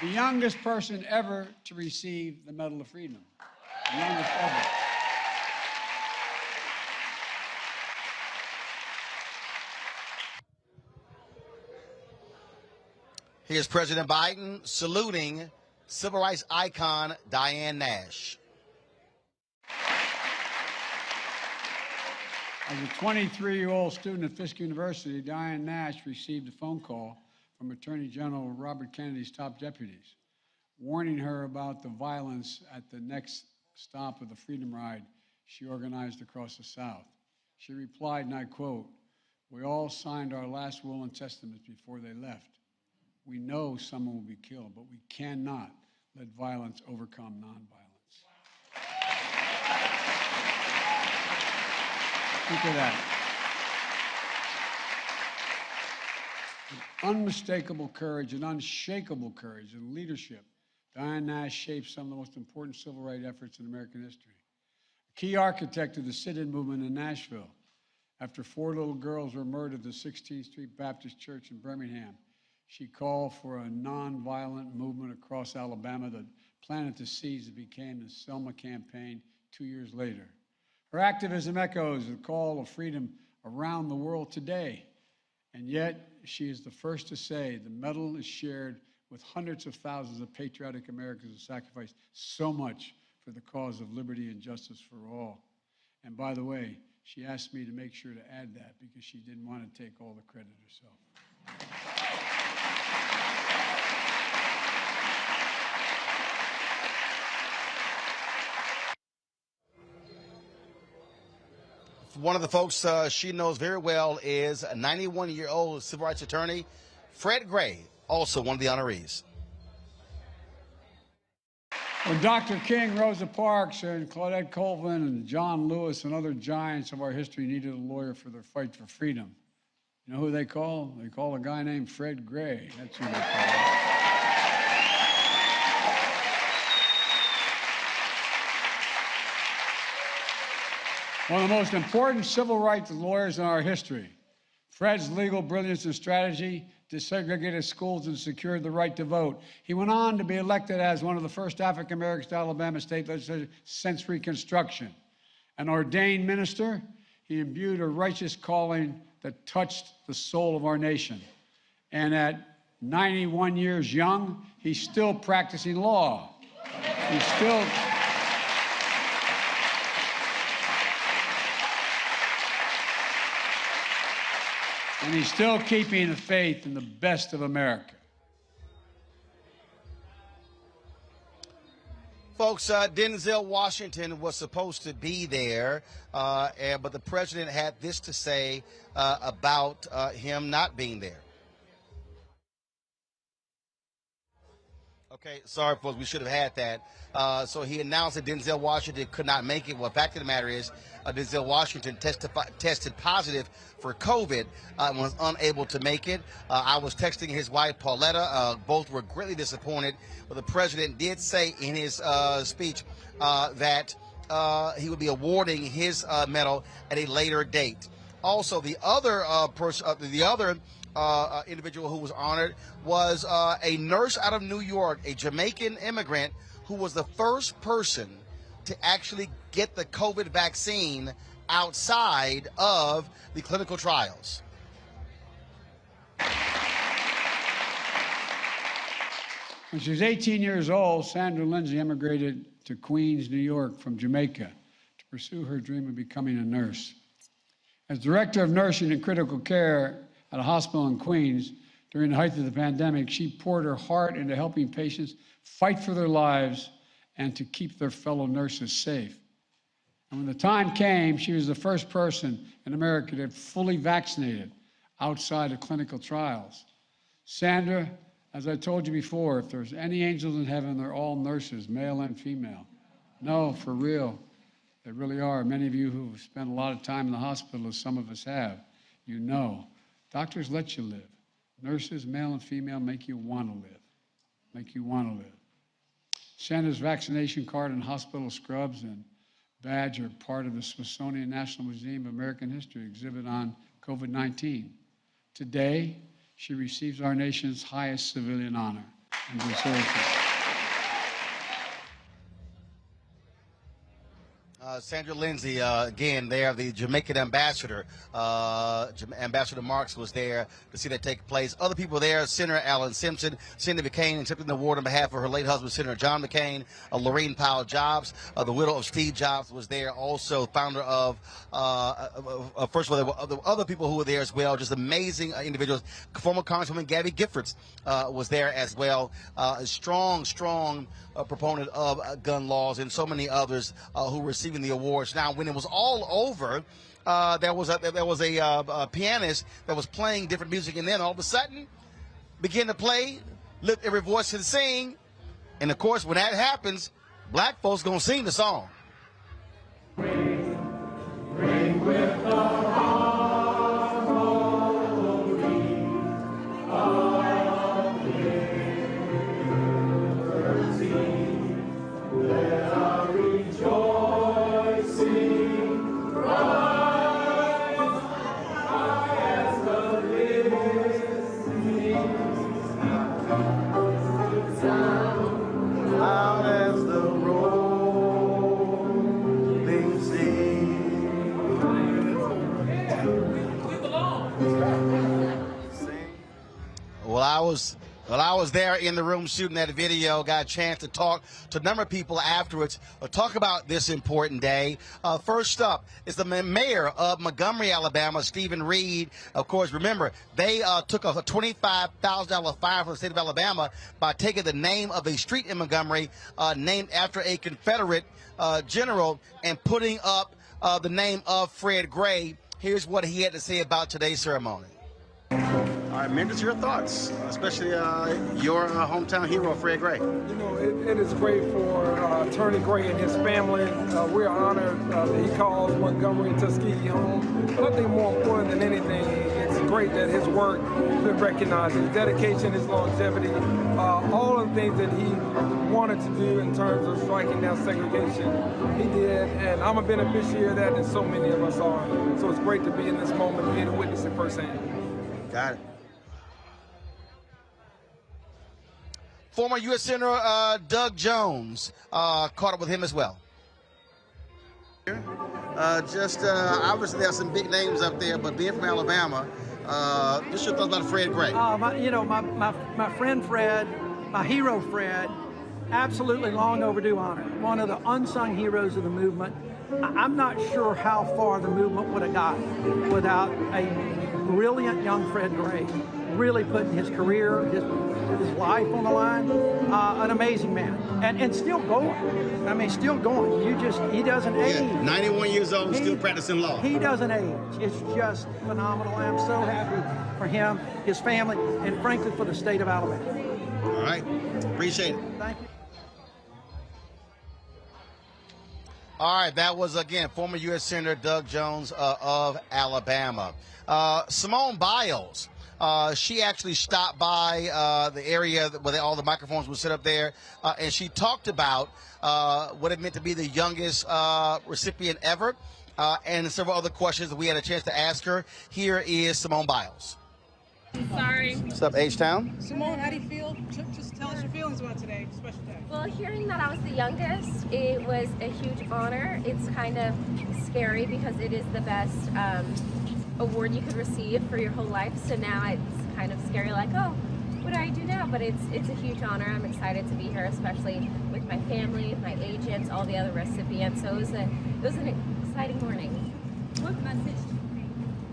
the youngest person ever to receive the Medal of Freedom. The youngest ever. Here's President Biden saluting civil rights icon Diane Nash. As a 23-year-old student at Fisk University, Diane Nash received a phone call from Attorney General Robert Kennedy's top deputies, warning her about the violence at the next stop of the Freedom Ride she organized across the South. She replied, and I quote, "We all signed our last will and testaments before they left. We know someone will be killed, but we cannot let violence overcome nonviolence." Think of that. With unmistakable courage and unshakable courage and leadership, Diane Nash shaped some of the most important civil rights efforts in American history. A key architect of the sit-in movement in Nashville. After 4 little girls were murdered at the 16th Street Baptist Church in Birmingham, she called for a nonviolent movement across Alabama that planted the seeds that became the Selma campaign 2 years later. Her activism echoes the call of freedom around the world today. And yet, she is the first to say the medal is shared with hundreds of thousands of patriotic Americans who sacrificed so much for the cause of liberty and justice for all. And by the way, she asked me to make sure to add that because she didn't want to take all the credit herself. One of the folks she knows very well is a 91-year-old civil rights attorney, Fred Gray, also one of the honorees. When Dr. King, Rosa Parks, and Claudette Colvin, and John Lewis, and other giants of our history needed a lawyer for their fight for freedom, you know who they call? They call a guy named Fred Gray. That's who they call. One of the most important civil rights lawyers in our history. Fred's legal brilliance and strategy desegregated schools and secured the right to vote. He went on to be elected as one of the first African Americans to Alabama state legislature since Reconstruction. An ordained minister, he imbued a righteous calling that touched the soul of our nation. And at 91 years young, he's still practicing law. He's still... And he's still keeping the faith in the best of America. Folks, Denzel Washington was supposed to be there, but the president had this to say about him not being there. Okay, sorry, folks, we should have had that. So he announced that Denzel Washington could not make it. Well, the fact of the matter is, Denzel Washington tested positive for COVID and was unable to make it. I was texting his wife, Pauletta. Both were greatly disappointed. But the president did say in his speech that he would be awarding his medal at a later date. Also, the other individual who was honored was a nurse out of New York, a Jamaican immigrant who was the first person to actually get the COVID vaccine outside of the clinical trials. When she was 18 years old, Sandra Lindsay immigrated to Queens, New York from Jamaica to pursue her dream of becoming a nurse. As director of nursing and critical care at a hospital in Queens during the height of the pandemic, she poured her heart into helping patients fight for their lives and to keep their fellow nurses safe. And when the time came, she was the first person in America to get fully vaccinated outside of clinical trials. Sandra, as I told you before, if there's any angels in heaven, they're all nurses, male and female. No, for real, they really are. Many of you who have spent a lot of time in the hospital, as some of us have, you know. Doctors let you live. Nurses, male and female, make you want to live. Make you want to live. Sandra's vaccination card and hospital scrubs and badge are part of the Smithsonian National Museum of American History exhibit on COVID-19. Today, she receives our nation's highest civilian honor and deserves it. Sandra Lindsay, again, there, the Jamaican ambassador. Ambassador Marks was there to see that take place. Other people there, Senator Alan Simpson, Cindy McCain accepting the award on behalf of her late husband, Senator John McCain. Lorraine Powell Jobs, the widow of Steve Jobs, was there also, founder of, first of all, there were other people who were there as well, just amazing individuals. Former Congresswoman Gabby Giffords was there as well, a strong proponent of gun laws, and so many others who were receiving the awards. Now, when it was all over, there was a pianist that was playing different music, and then all of a sudden began to play, lift every voice and sing. And of course, when that happens, black folks gonna sing the song. Ring with the Well, I was there in the room shooting that video, got a chance to talk to a number of people afterwards, talk about this important day. First up is the mayor of Montgomery, Alabama, Stephen Reed. Of course, remember, they took a $25,000 fine from the state of Alabama by taking the name of a street in Montgomery named after a Confederate general and putting up the name of Fred Gray. Here's what he had to say about today's ceremony. All right, Mendes, your thoughts, especially your hometown hero, Fred Gray. You know, it is great for Attorney Gray and his family. We're honored that he calls Montgomery and Tuskegee home. But I think more important than anything, it's great great that his work has been recognized, his dedication, his longevity, all of the things that he wanted to do in terms of striking down segregation, he did, and I'm a beneficiary of that, and so many of us are. So it's great to be in this moment and to witness it firsthand. Got it. Former U.S. Senator Doug Jones, caught up with him as well. Obviously there are some big names up there, but being from Alabama, just your thoughts about Fred Gray. My friend Fred, my hero Fred, absolutely long overdue honor. One of the unsung heroes of the movement. I'm not sure how far the movement would have gotten without a brilliant young Fred Gray, really putting his career, his life on the line. An amazing man, and still going. I mean, still going. He doesn't age. 91 years old, still practicing law. He doesn't age. It's just phenomenal. I'm so happy for him, his family, and frankly for the state of Alabama. All right, appreciate it. Thank you. All right, that was, again, former U.S. Senator Doug Jones of Alabama. Simone Biles, she actually stopped by the area where all the microphones were set up there, and she talked about what it meant to be the youngest recipient ever, and several other questions that we had a chance to ask her. Here is Simone Biles. Sorry. What's up, H-Town? Simone, how do you feel? Just tell us your feelings about today, special day. Well, hearing that I was the youngest, it was a huge honor. It's kind of scary because it is the best award you could receive for your whole life. So now it's kind of scary, like, oh, what do I do now? But it's a huge honor. I'm excited to be here, especially with my family, my agents, all the other recipients. So it was an exciting morning. What message do you think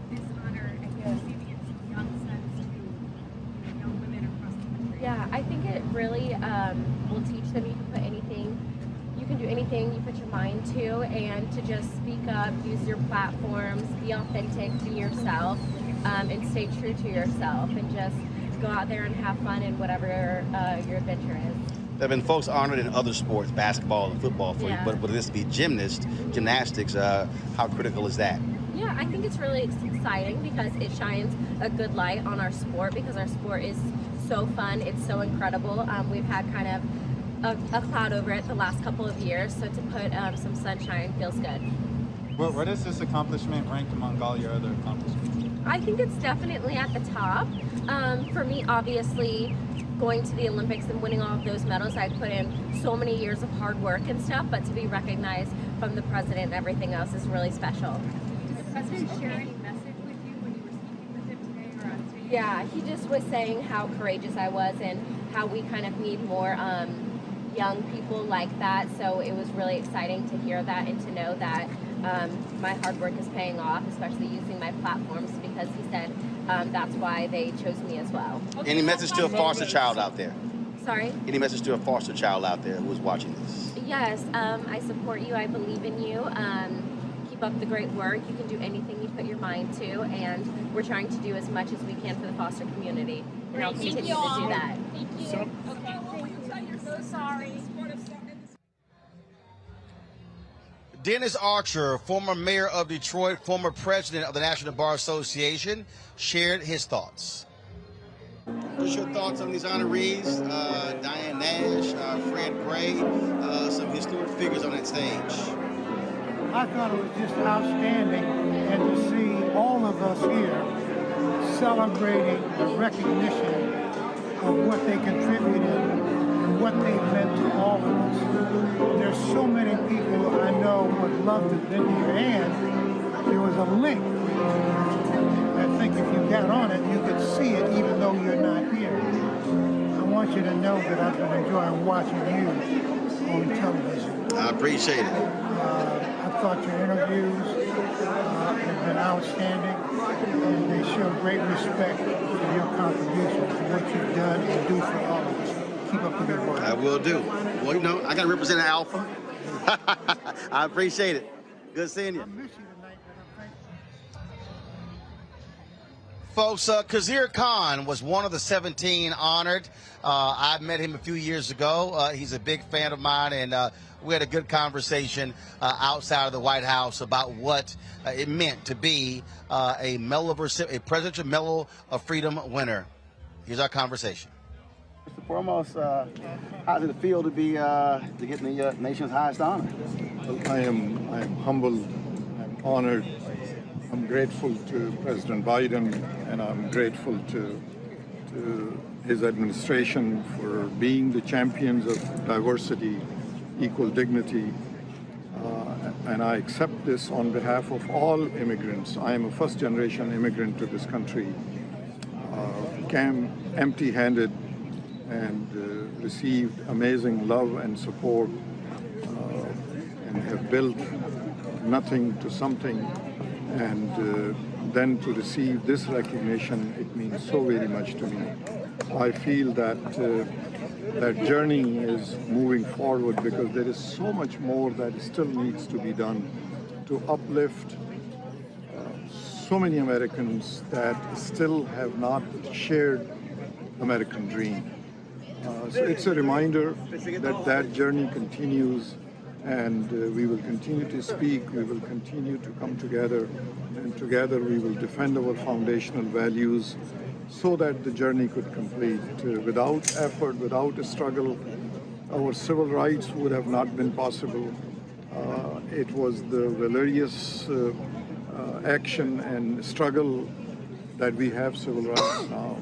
this honor and receiving its young sons to young women across the country? Yeah, I think it really will teach them you can do anything you put your mind to, and to just speak up, use your platforms, be authentic, be yourself, and stay true to yourself, and just go out there and have fun in whatever your adventure is. There have been folks honored in other sports, basketball and football, for you, but this to be gymnastics, how critical is that? Yeah, I think it's really exciting because it shines a good light on our sport, because our sport is so fun, it's so incredible. We've had kind of a cloud over it the last couple of years, so to put some sunshine feels good. Where does this accomplishment rank among all your other accomplishments? I think it's definitely at the top. For me, obviously, going to the Olympics and winning all of those medals, I put in so many years of hard work and stuff, but to be recognized from the president and everything else is really special. Did the president share any message with you when you were speaking with him today or on stage? Yeah, he just was saying how courageous I was and how we kind of need more young people like that. So it was really exciting to hear that and to know that my hard work is paying off, especially using my platforms, because he said that's why they chose me as well. Any message to a foster child out there? Sorry? Any message to a foster child out there who's watching this? Yes, I support you. I believe in you. Keep up the great work. You can do anything you put your mind to, and we're trying to do as much as we can for the foster community, and I'll continue to do that. Thank you. So, okay, you're so sorry. Dennis Archer, former mayor of Detroit, former president of the National Bar Association, shared his thoughts. What's your thoughts on these honorees? Diane Nash, Fred Gray, some historic figures on that stage. I thought it was just outstanding, and to see all of us here celebrating the recognition of what they contributed and what they meant to all of us. There's so many people I know would love to have been here, and there was a link. I think if you got on it, you could see it even though you're not here. I want you to know that I've been enjoying watching you on television. I appreciate it. I thought your interviews have been outstanding, and they show great respect for your contribution to what you've done and do for all of us. Keep up the good work. I will do. Well, you know, I got to represent Alpha. I appreciate it. Good seeing you. folks. Khizr Khan was one of the 17 honored. I met him a few years ago. He's a big fan of mine, and we had a good conversation outside of the White House about what it meant to be a Presidential Medal of Freedom winner. Here's our conversation. First and foremost, how does it feel to be to get the nation's highest honor? Well, I am humbled. I'm honored. I'm grateful to President Biden, and I'm grateful to his administration for being the champions of diversity, equal dignity, and I accept this on behalf of all immigrants. I am a first-generation immigrant to this country, came empty-handed and received amazing love and support, and have built nothing to something. And then to receive this recognition, it means so very much to me. I feel that that journey is moving forward because there is so much more that still needs to be done to uplift so many Americans that still have not shared American dream. So it's a reminder that that journey continues, and we will continue to speak, we will continue to come together, and together we will defend our foundational values so that the journey could complete. Without effort, without a struggle, our civil rights would have not been possible. It was the valerious action and struggle that we have civil rights now.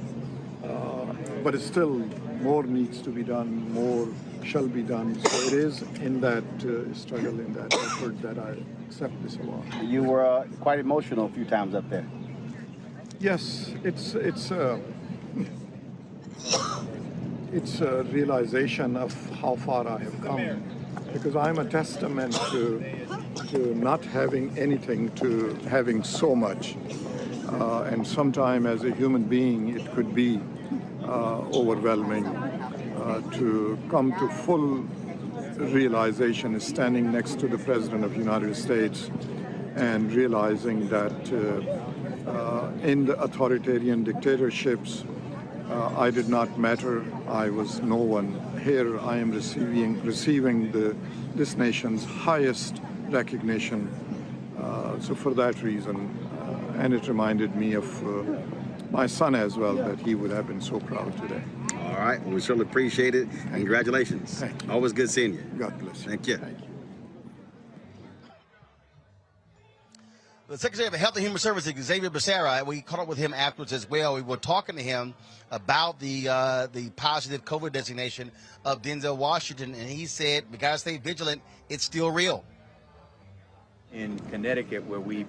But still, more needs to be done, more shall be done. So it is in that struggle, in that effort, that I accept this award. You were quite emotional a few times up there. Yes, it's a realization of how far I have come, because I'm a testament to not having anything to having so much. And sometime as a human being, it could be overwhelming. To come to full realization is standing next to the President of the United States and realizing that in the authoritarian dictatorships, I did not matter, I was no one. Here I am receiving this nation's highest recognition. So for that reason, and it reminded me of my son as well, that he would have been so proud today. All right, well, we certainly appreciate it. Congratulations. Thank you. Always good seeing you. God bless you. Thank you. Thank you. The Secretary of Health and Human Services, Xavier Becerra, we caught up with him afterwards as well. We were talking to him about the positive COVID designation of Denzel Washington, and he said, we got to stay vigilant. It's still real. In Connecticut, where we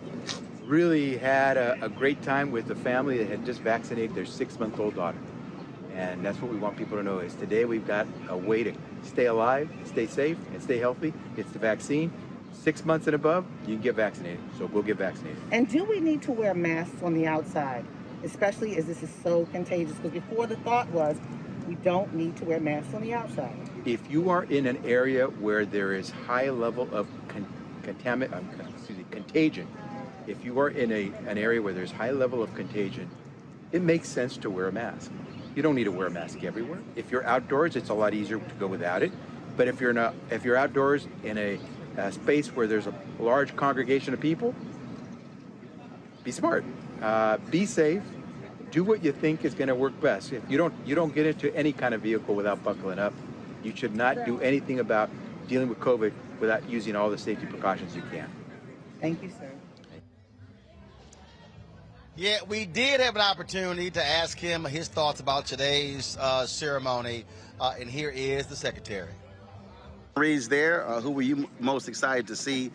really had a great time with the family that had just vaccinated their 6-month-old daughter. And that's what we want people to know is today we've got a way to stay alive, stay safe, and stay healthy. It's the vaccine. 6 months and above, you can get vaccinated. So go get vaccinated. And do we need to wear masks on the outside, especially as this is so contagious? Because before the thought was we don't need to wear masks on the outside. If you are in an area where there is high level of contagion, if you are in an area where there's high level of contagion, it makes sense to wear a mask. You don't need to wear a mask everywhere. If you're outdoors, it's a lot easier to go without it. But if you're outdoors in a space where there's a large congregation of people, be smart, be safe, do what you think is going to work best. If you don't get into any kind of vehicle without buckling up. You should not do anything about dealing with COVID without using all the safety precautions you can. Thank you, sir. Yeah, we did have an opportunity to ask him his thoughts about today's ceremony, and here is the Secretary. Reads there, who were you most excited to see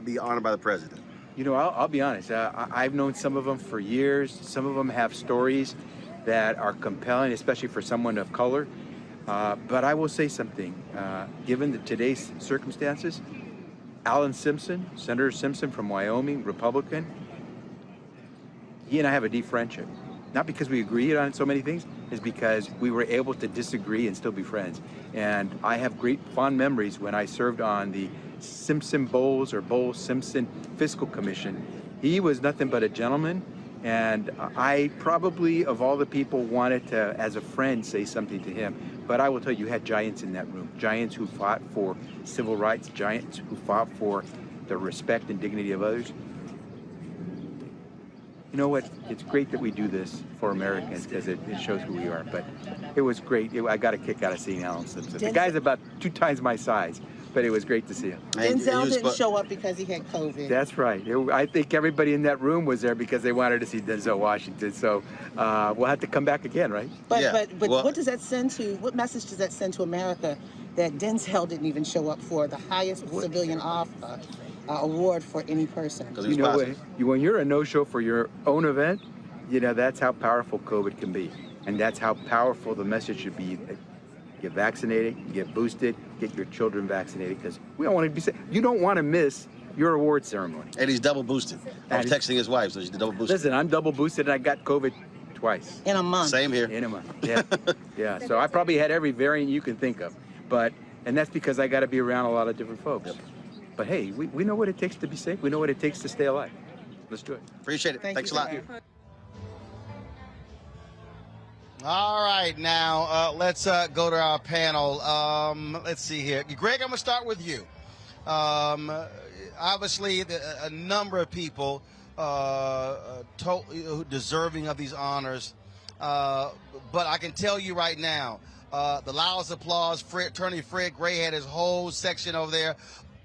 be honored by the President? You know, I'll be honest, I've known some of them for years. Some of them have stories that are compelling, especially for someone of color. But I will say something, given today's circumstances, Alan Simpson, Senator Simpson from Wyoming, Republican, he and I have a deep friendship. Not because we agreed on so many things, it's because we were able to disagree and still be friends. And I have great fond memories when I served on the Simpson-Bowles or Bowles-Simpson Fiscal Commission. He was nothing but a gentleman, And I probably, of all the people, wanted to, as a friend, say something to him. But I will tell you, you had giants in that room. Giants who fought for civil rights, giants who fought for the respect and dignity of others. You know what? It's great that we do this for Americans because it shows who we are. But it was great. I got a kick out of seeing Alan Simpson. The guy's about 2 times my size, but it was great to see him. Denzel didn't show up because he had COVID. That's right. I think everybody in that room was there because they wanted to see Denzel Washington. So we'll have to come back again, right? But what does that send to? What message does that send to America that Denzel didn't even show up for the highest civilian award for any person? You know, when you're a no-show for your own event, you know, that's how powerful COVID can be. And that's how powerful the message should be. Get vaccinated, get boosted, get your children vaccinated, because we don't want to be sick. You don't want to miss your award ceremony. And he's double boosted. I was texting his wife, so she's double boosted. Listen, I'm double boosted and I got COVID twice. In a month. Same here. In a month, yeah. Yeah, so I probably had every variant you can think of. And that's because I got to be around a lot of different folks. Yep. But hey, we know what it takes to be safe. We know what it takes to stay alive. Let's do it. Appreciate it. Thanks a lot. All right, now let's go to our panel. Let's see here. Greg, I'm going to start with you. Obviously, a number of people deserving of these honors. But I can tell you right now, the loudest applause, Attorney Fred Gray had his whole section over there.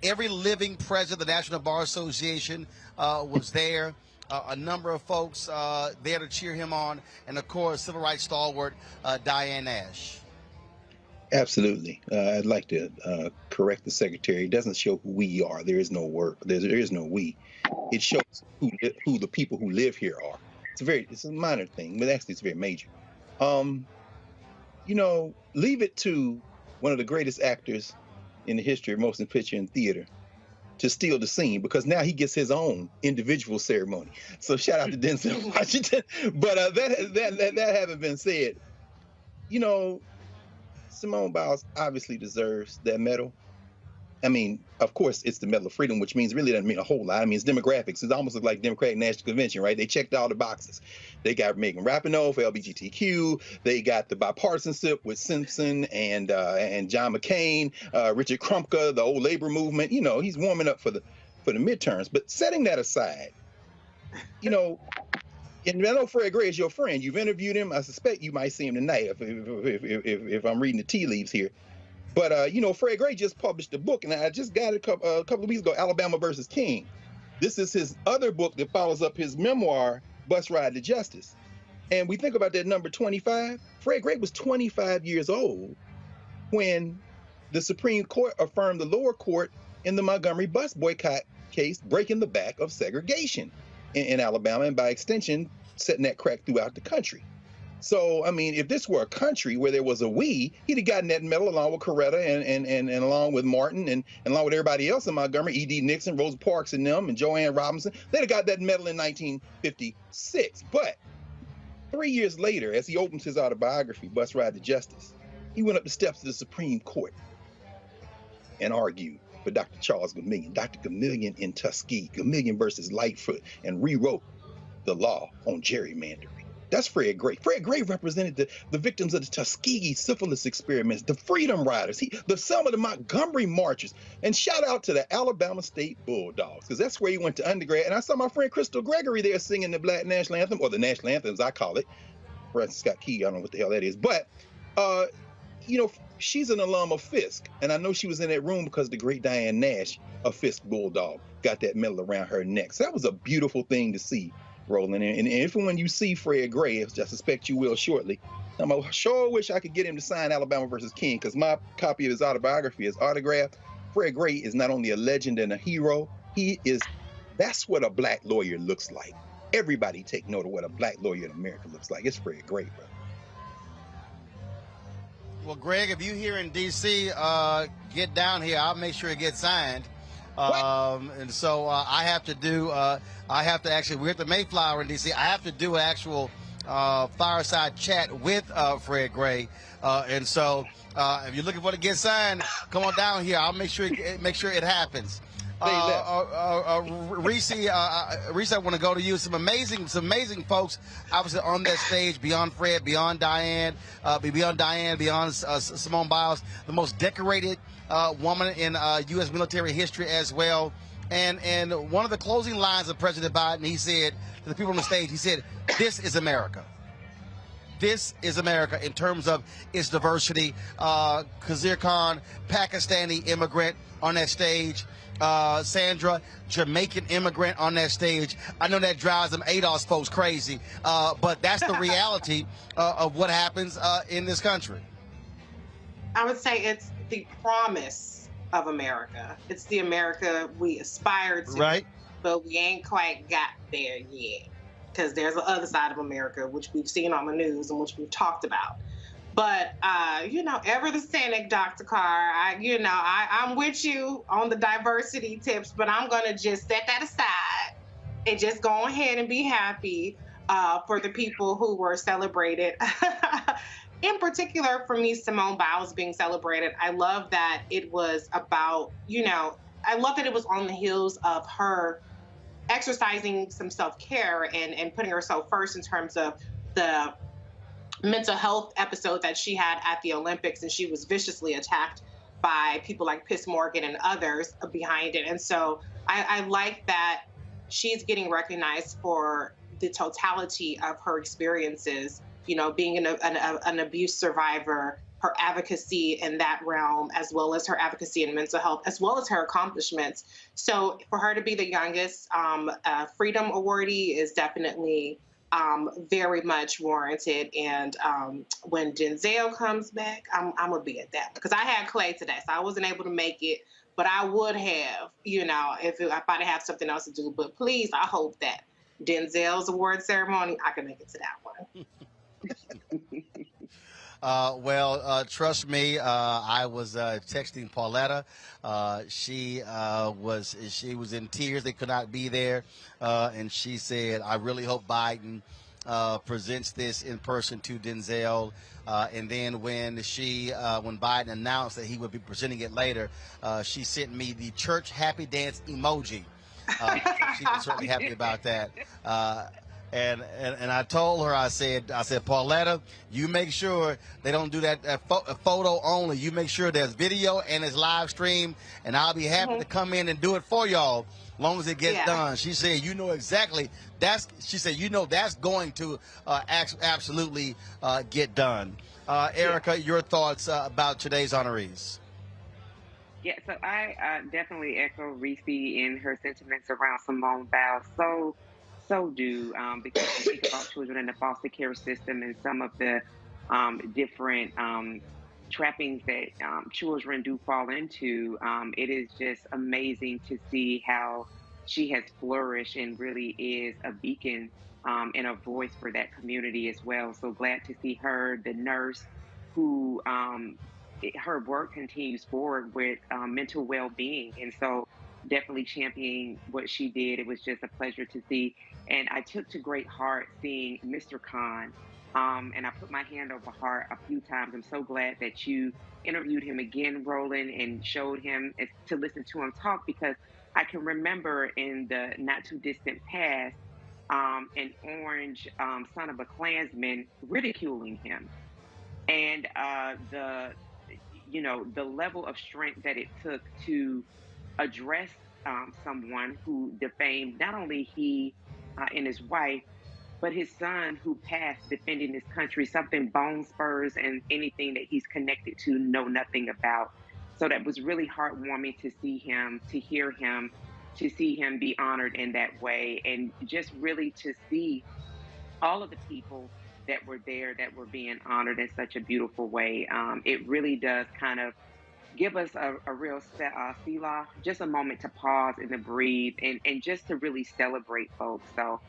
Every living president of the National Bar Association was there. A number of folks there to cheer him on. And, of course, civil rights stalwart Diane Nash. Absolutely. I'd like to correct the secretary. It doesn't show who we are. There is no work. There is no we. It shows who the people who live here are. It's a minor thing, but actually it's very major. You know, leave it to one of the greatest actors in the history of motion picture and theater to steal the scene, because now he gets his own individual ceremony. So shout out to Denzel Washington. But that having been said, you know, Simone Biles obviously deserves that medal. I mean, of course, it's the Medal of Freedom, which means really doesn't mean a whole lot. I mean, it's demographics. It almost looks like Democratic National Convention, right? They checked all the boxes. They got Megan Rapinoe for LGBTQ. They got the bipartisanship with Simpson and John McCain, Richard Krumka, the old labor movement. You know, he's warming up for the midterms. But setting that aside, you know, and I know Fred Gray is your friend. You've interviewed him. I suspect you might see him tonight if I'm reading the tea leaves here. But, you know, Fred Gray just published a book, and I just got it a couple of weeks ago, Alabama versus King. This is his other book that follows up his memoir, Bus Ride to Justice. And we think about that number 25. Fred Gray was 25 years old when the Supreme Court affirmed the lower court in the Montgomery bus boycott case, breaking the back of segregation in Alabama, and by extension, setting that crack throughout the country. So, I mean, if this were a country where there was a we, he'd have gotten that medal along with Coretta and along with Martin and along with everybody else in Montgomery, E.D. Nixon, Rosa Parks and them, and Joanne Robinson. They'd have got that medal in 1956. But 3 years later, as he opens his autobiography, Bus Ride to Justice, he went up the steps of the Supreme Court and argued for Dr. Charles Gamillion, Dr. Gamillion in Tuskegee, Gamillion versus Lightfoot, and rewrote the law on gerrymandering. That's Fred Gray. Fred Gray represented the victims of the Tuskegee syphilis experiments, the Freedom Riders, some of the Montgomery marchers. And shout out to the Alabama State Bulldogs, because that's where he went to undergrad. And I saw my friend Crystal Gregory there singing the Black National Anthem, or the National Anthem, as I call it. Francis Scott Key, I don't know what the hell that is. But, you know, she's an alum of Fisk. And I know she was in that room because the great Diane Nash of Fisk Bulldog got that medal around her neck. So that was a beautiful thing to see. Rolling in. And if when you see Fred Gray, which I suspect you will shortly, I sure wish I could get him to sign Alabama versus King, because my copy of his autobiography is autographed. Fred Gray is not only a legend and a hero, that's what a black lawyer looks like. Everybody take note of what a black lawyer in America looks like. It's Fred Gray, bro. Well, Greg, if you here in D.C., get down here. I'll make sure it gets signed. And so I have to actually, we're at the Mayflower in D.C. I have to do an actual fireside chat with Fred Gray. And so if you're looking for it to get signed, come on down here. I'll make sure it happens. Reese, I want to go to you. Some amazing folks, obviously on that stage. Beyond Fred, beyond Diane, beyond Simone Biles, the most decorated woman in U.S. military history as well. And one of the closing lines of President Biden, he said to the people on the stage, he said, "This is America. This is America in terms of its diversity." Khizr Khan, Pakistani immigrant on that stage. Sandra, Jamaican immigrant on that stage. I know that drives them ADOS folks crazy, but that's the reality of what happens in this country. I would say it's the promise of America. It's the America we aspire to, right? But we ain't quite got there yet, because there's the other side of America, which we've seen on the news and which we've talked about. But, ever the cynic, Dr. Carr, I'm with you on the diversity tips, but I'm going to just set that aside and just go ahead and be happy for the people who were celebrated. In particular, for me, Simone Biles being celebrated, I love that it was about, I love that it was on the heels of her exercising some self-care and putting herself first in terms of the mental health episode that she had at the Olympics, and she was viciously attacked by people like Piers Morgan and others behind it. And so I like that she's getting recognized for the totality of her experiences, being an abuse survivor, her advocacy in that realm, as well as her advocacy in mental health, as well as her accomplishments. So for her to be the youngest Freedom Awardee is definitely very much warranted. And when Denzel comes back, I'm gonna be at that, because I had Clay today, so I wasn't able to make it, but I would have, if I'd have something else to do. But please, I hope that Denzel's award ceremony, I can make it to that one. Trust me, I was texting Pauletta. She was in tears. They could not be there. And she said, "I really hope Biden presents this in person to Denzel." And then when Biden announced that he would be presenting it later, she sent me the church happy dance emoji. So she was certainly happy about that. And I told her, I said, Pauletta, you make sure they don't do that photo only. You make sure there's video and it's live stream, and I'll be happy to come in and do it for y'all, long as it gets done. She said, exactly. That's going to absolutely get done. Erica, your thoughts about today's honorees? Yeah, so I definitely echo Reese in her sentiments around Simone Biles. So do, because you think about children in the foster care system and some of the different trappings that children do fall into. It is just amazing to see how she has flourished and really is a beacon and a voice for that community as well. So glad to see her, the nurse who her work continues forward with mental well-being. And so definitely championing what she did. It was just a pleasure to see. And I took to great heart seeing Mr. Khan. And I put my hand over heart a few times. I'm so glad that you interviewed him again, Roland, and showed him to listen to him talk, because I can remember in the not too distant past, an orange son of a Klansman ridiculing him. And the level of strength that it took to address someone who defamed not only he and his wife, but his son who passed defending his country, something Bone Spurs and anything that he's connected to know nothing about. So that was really heartwarming to see him, to hear him, to see him be honored in that way, and just really to see all of the people that were there that were being honored in such a beautiful way. It really does kind of give us a real selah, just a moment to pause and to breathe and just to really celebrate folks. So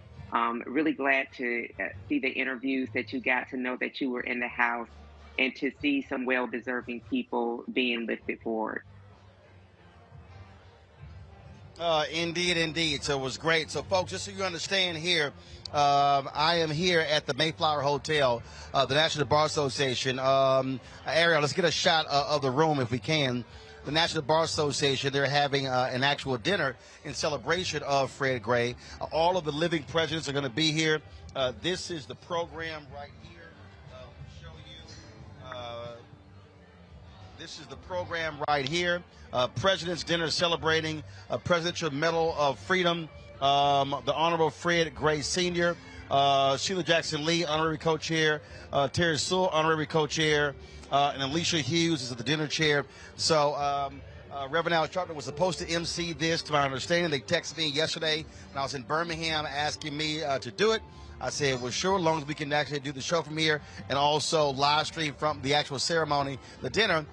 really glad to see the interviews that you got to know that you were in the house, and to see some well-deserving people being lifted forward. Indeed. So it was great. So, folks, just so you understand here, I am here at the Mayflower Hotel, the National Bar Association. Ariel, let's get a shot of the room if we can. the National Bar Association, they're having an actual dinner in celebration of Fred Gray. All of the living presidents are going to be here. This is the program right here. Show you. This is the program right here. President's Dinner celebrating Presidential Medal of Freedom, the Honorable Fred Gray Sr., Sheila Jackson Lee, honorary co-chair, Terry Sewell, honorary co-chair, and Alicia Hughes is the dinner chair. So Reverend Al Sharpton was supposed to MC this, to my understanding. They texted me yesterday when I was in Birmingham asking me to do it. I said, well, sure, as long as we can actually do the show from here and also live stream from the actual ceremony, the dinner.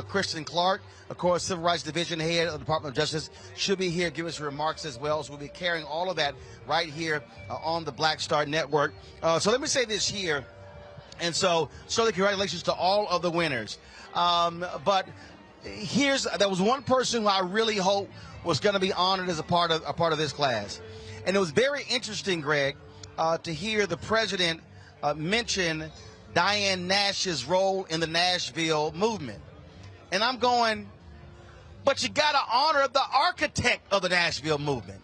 Kristen Clark, of course, Civil Rights Division head of the Department of Justice, should be here, give us remarks as well. So we'll be carrying all of that right here on the Black Star Network. So let me say this here. And so certainly congratulations to all of the winners. But there was one person who I really hope was going to be honored as a part of this class. And it was very interesting, Greg, to hear the president mention Diane Nash's role in the Nashville movement. And I'm going, but you got to honor the architect of the Nashville movement.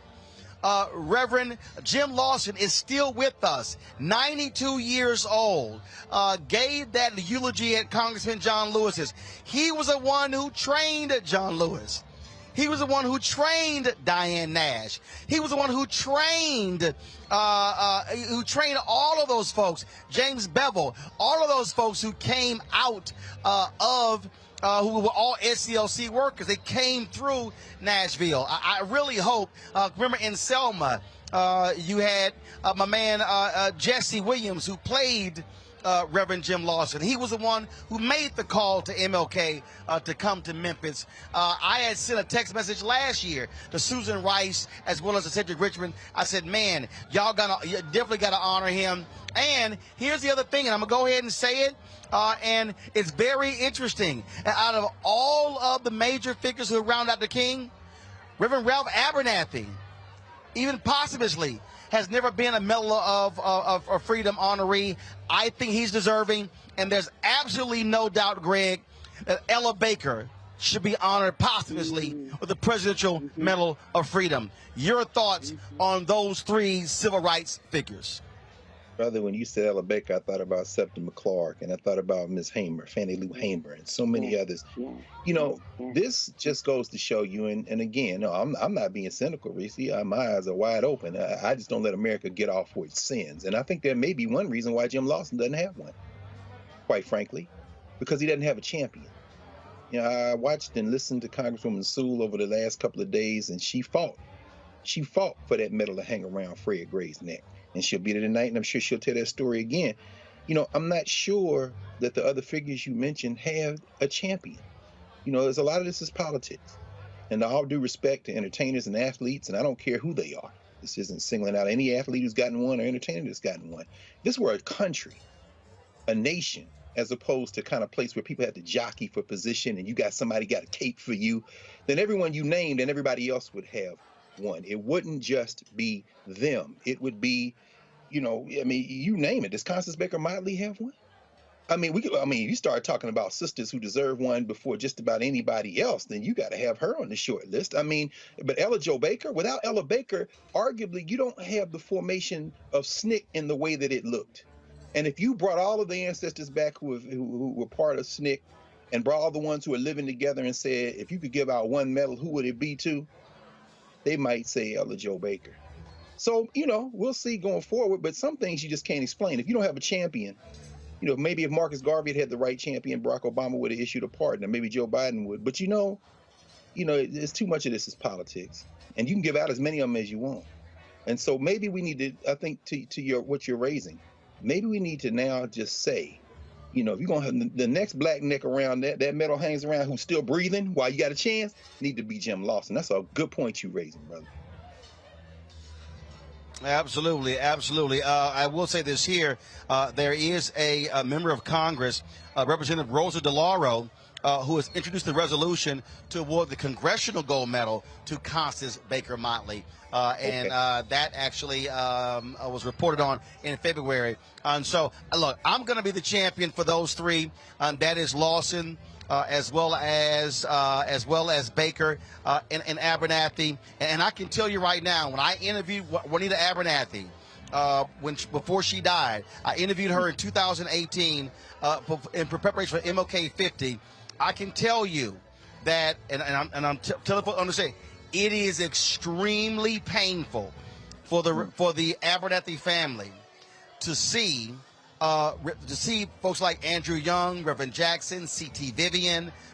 Reverend Jim Lawson is still with us, 92 years old, gave that eulogy at Congressman John Lewis's. He was the one who trained John Lewis. He was the one who trained Diane Nash. He was the one who trained all of those folks, James Bevel, all of those folks who came out who were all SCLC workers. They came through Nashville. I really hope, remember in Selma, you had my man Jesse Williams, who played Reverend Jim Lawson. He was the one who made the call to MLK to come to Memphis. I had sent a text message last year to Susan Rice as well as to Cedric Richmond. I said, man, you definitely got to honor him. And here's the other thing, and I'm going to go ahead and say it, and it's very interesting. Out of all of the major figures who round out the king, Reverend Ralph Abernathy, even posthumously, has never been a Medal of Freedom honoree. I think he's deserving, and there's absolutely no doubt, Greg, that Ella Baker should be honored posthumously with the Presidential Medal of Freedom. Your thoughts on those three civil rights figures? Brother, when you said Ella Baker, I thought about Septa McClark, and I thought about Miss Hamer, Fannie Lou Hamer, and so many others. You know, this just goes to show you, and again, no, I'm not being cynical, Reese. My eyes are wide open. I just don't let America get off for its sins. And I think there may be one reason why Jim Lawson doesn't have one, quite frankly, because he doesn't have a champion. You know, I watched and listened to Congresswoman Sewell over the last couple of days, and she fought. She fought for that medal to hang around Fred Gray's neck. And she'll be there tonight, and I'm sure she'll tell that story again. You know, I'm not sure that the other figures you mentioned have a champion. You know, there's a lot of this is politics. And all due respect to entertainers and athletes, and I don't care who they are. This isn't singling out any athlete who's gotten one or entertainer that's gotten one. This were a country, a nation, as opposed to kind of place where people have to jockey for position and you got somebody got a cape for you, then everyone you named and everybody else would have one. It wouldn't just be them. It would be, you know, I mean, you name it. Does Constance Baker Motley have one? I mean, you start talking about sisters who deserve one before just about anybody else, then you got to have her on the short list. I mean, but Ella Jo Baker, without Ella Baker, arguably you don't have the formation of SNCC in the way that it looked. And if you brought all of the ancestors back who were part of SNCC and brought all the ones who are living together and said, if you could give out one medal, who would it be to? They might say Ella Jo Baker. So, you know, we'll see going forward, but some things you just can't explain. If you don't have a champion, you know, maybe if Marcus Garvey had the right champion, Barack Obama would have issued a pardon, or maybe Joe Biden would. But, you know, it's too much of this is politics. And you can give out as many of them as you want. And so maybe we need to, I think, to what you're raising, maybe we need to now just say, you know, if you're going to have the next black neck around that medal hangs around who's still breathing while you got a chance, need to be Jim Lawson. That's a good point you're raising, brother. Absolutely, absolutely. I will say this here. There is a member of Congress, Representative Rosa DeLauro, who has introduced the resolution to award the Congressional Gold Medal to Constance Baker Motley. And that actually was reported on in February. And so, look, I'm going to be the champion for those three. That is Lawson, as well as Baker and Abernathy. And I can tell you right now, when I interviewed Juanita Abernathy, before she died, I interviewed her in 2018 in preparation for MLK 50. I can tell you that, and I'm telling folks, understand, it is extremely painful for the Abernathy family to see folks like Andrew Young, Reverend Jackson,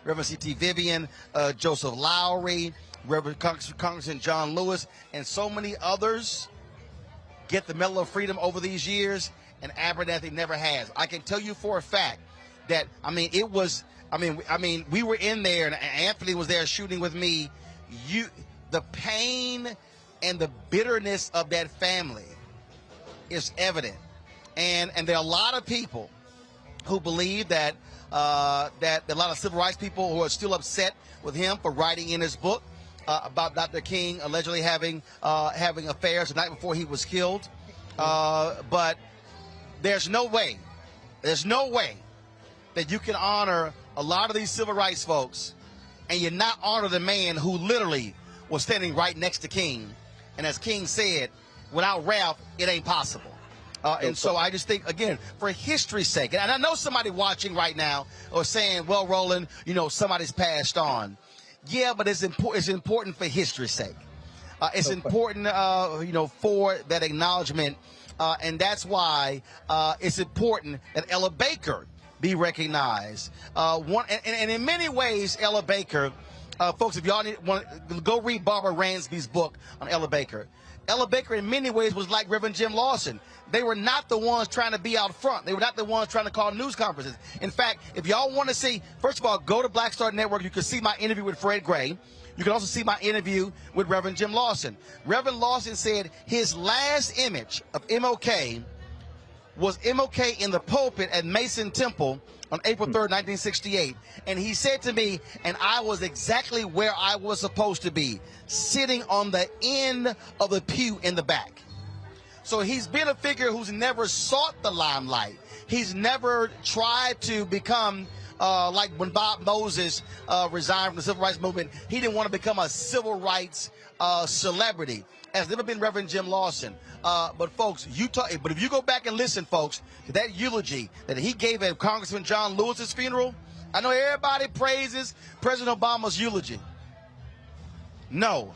Reverend C.T. Vivian, Joseph Lowry, Reverend Congressman John Lewis, and so many others get the Medal of Freedom over these years, and Abernathy never has. I can tell you for a fact that, we were in there, and Anthony was there shooting with me. The pain and the bitterness of that family is evident. And there are a lot of people who believe that a lot of civil rights people who are still upset with him for writing in his book about Dr. King allegedly having affairs the night before he was killed. But there's no way that you can honor a lot of these civil rights folks and you not honor the man who literally was standing right next to King. And as King said, without Ralph, it ain't possible. And so I just think, again, for history's sake, and I know somebody watching right now or saying, well, Roland, somebody's passed on. Yeah, but it's important for history's sake. It's important, for that acknowledgement. And that's why it's important that Ella Baker be recognized. And in many ways, Ella Baker, folks, if y'all want to go read Barbara Ransby's book on Ella Baker. Ella Baker, in many ways, was like Reverend Jim Lawson. They were not the ones trying to be out front. They were not the ones trying to call news conferences. In fact, if y'all want to see, first of all, go to Black Star Network. You can see my interview with Fred Gray. You can also see my interview with Reverend Jim Lawson. Reverend Lawson said his last image of MLK was MLK in the pulpit at Mason Temple on April 3rd, 1968. And he said to me, and I was exactly where I was supposed to be, sitting on the end of the pew in the back. So he's been a figure who's never sought the limelight. He's never tried to become, like when Bob Moses resigned from the civil rights movement, he didn't want to become a civil rights celebrity. Has never been Reverend Jim Lawson. But folks, but if you go back and listen, folks, to that eulogy that he gave at Congressman John Lewis's funeral, I know everybody praises President Obama's eulogy. No,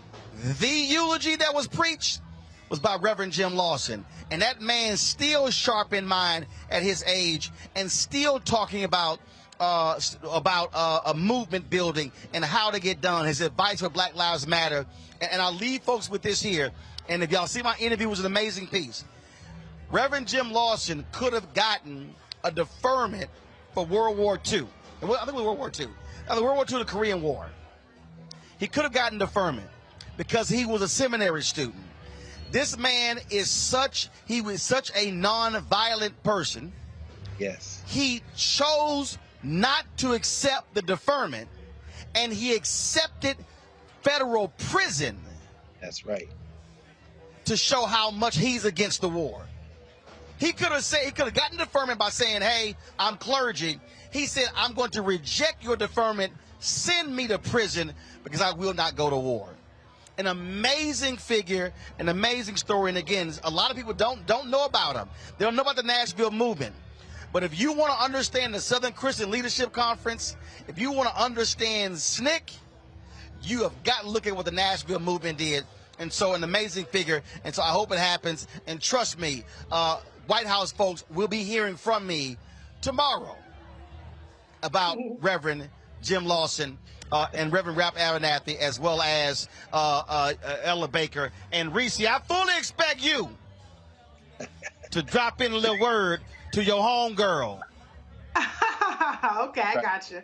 the eulogy that was preached was by Reverend Jim Lawson. And that man still sharp in mind at his age and still talking about a movement building and how to get done. His advice for Black Lives Matter. And I'll leave folks with this here. And if y'all see my interview, it was an amazing piece. Reverend Jim Lawson could have gotten a deferment for World War II. I think it was World War II. World War II, the Korean War. He could have gotten deferment because he was a seminary student. This man is such a non-violent person. Yes. He chose not to accept the deferment, and he accepted federal prison. That's right. To show how much he's against the war. He could have gotten deferment by saying, hey, I'm clergy. He said, I'm going to reject your deferment, send me to prison because I will not go to war. An amazing figure, an amazing story. And again, a lot of people don't know about him. They don't know about the Nashville movement. But if you want to understand the Southern Christian Leadership Conference, if you want to understand SNCC, you have got to look at what the Nashville movement did. And so an amazing figure. And so I hope it happens. And trust me, White House folks will be hearing from me tomorrow about Reverend Jim Lawson and Reverend Ralph Abernathy, as well as Ella Baker. And Reese, I fully expect you to drop in a little word to your homegirl. Okay, I got you.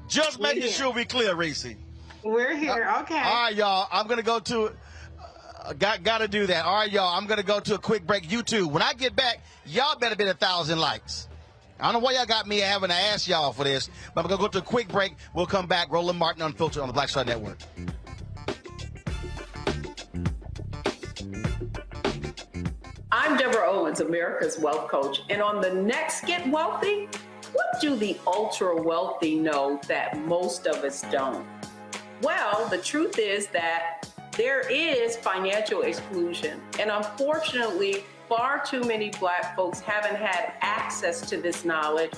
Just making sure we clear, Reese. We're here, okay. All right, y'all. I'm going to go to, got to do that. All right, y'all. I'm going to go to a quick break. YouTube. When I get back, y'all better be 1,000 likes. I don't know why y'all got me having to ask y'all for this, but I'm going to go to a quick break. We'll come back. Roland Martin Unfiltered on the Black Star Network. I'm Deborah Owens, America's Wealth Coach, and on the next Get Wealthy, what do the ultra wealthy know that most of us don't? Well, the truth is that there is financial exclusion, and unfortunately, far too many Black folks haven't had access to this knowledge,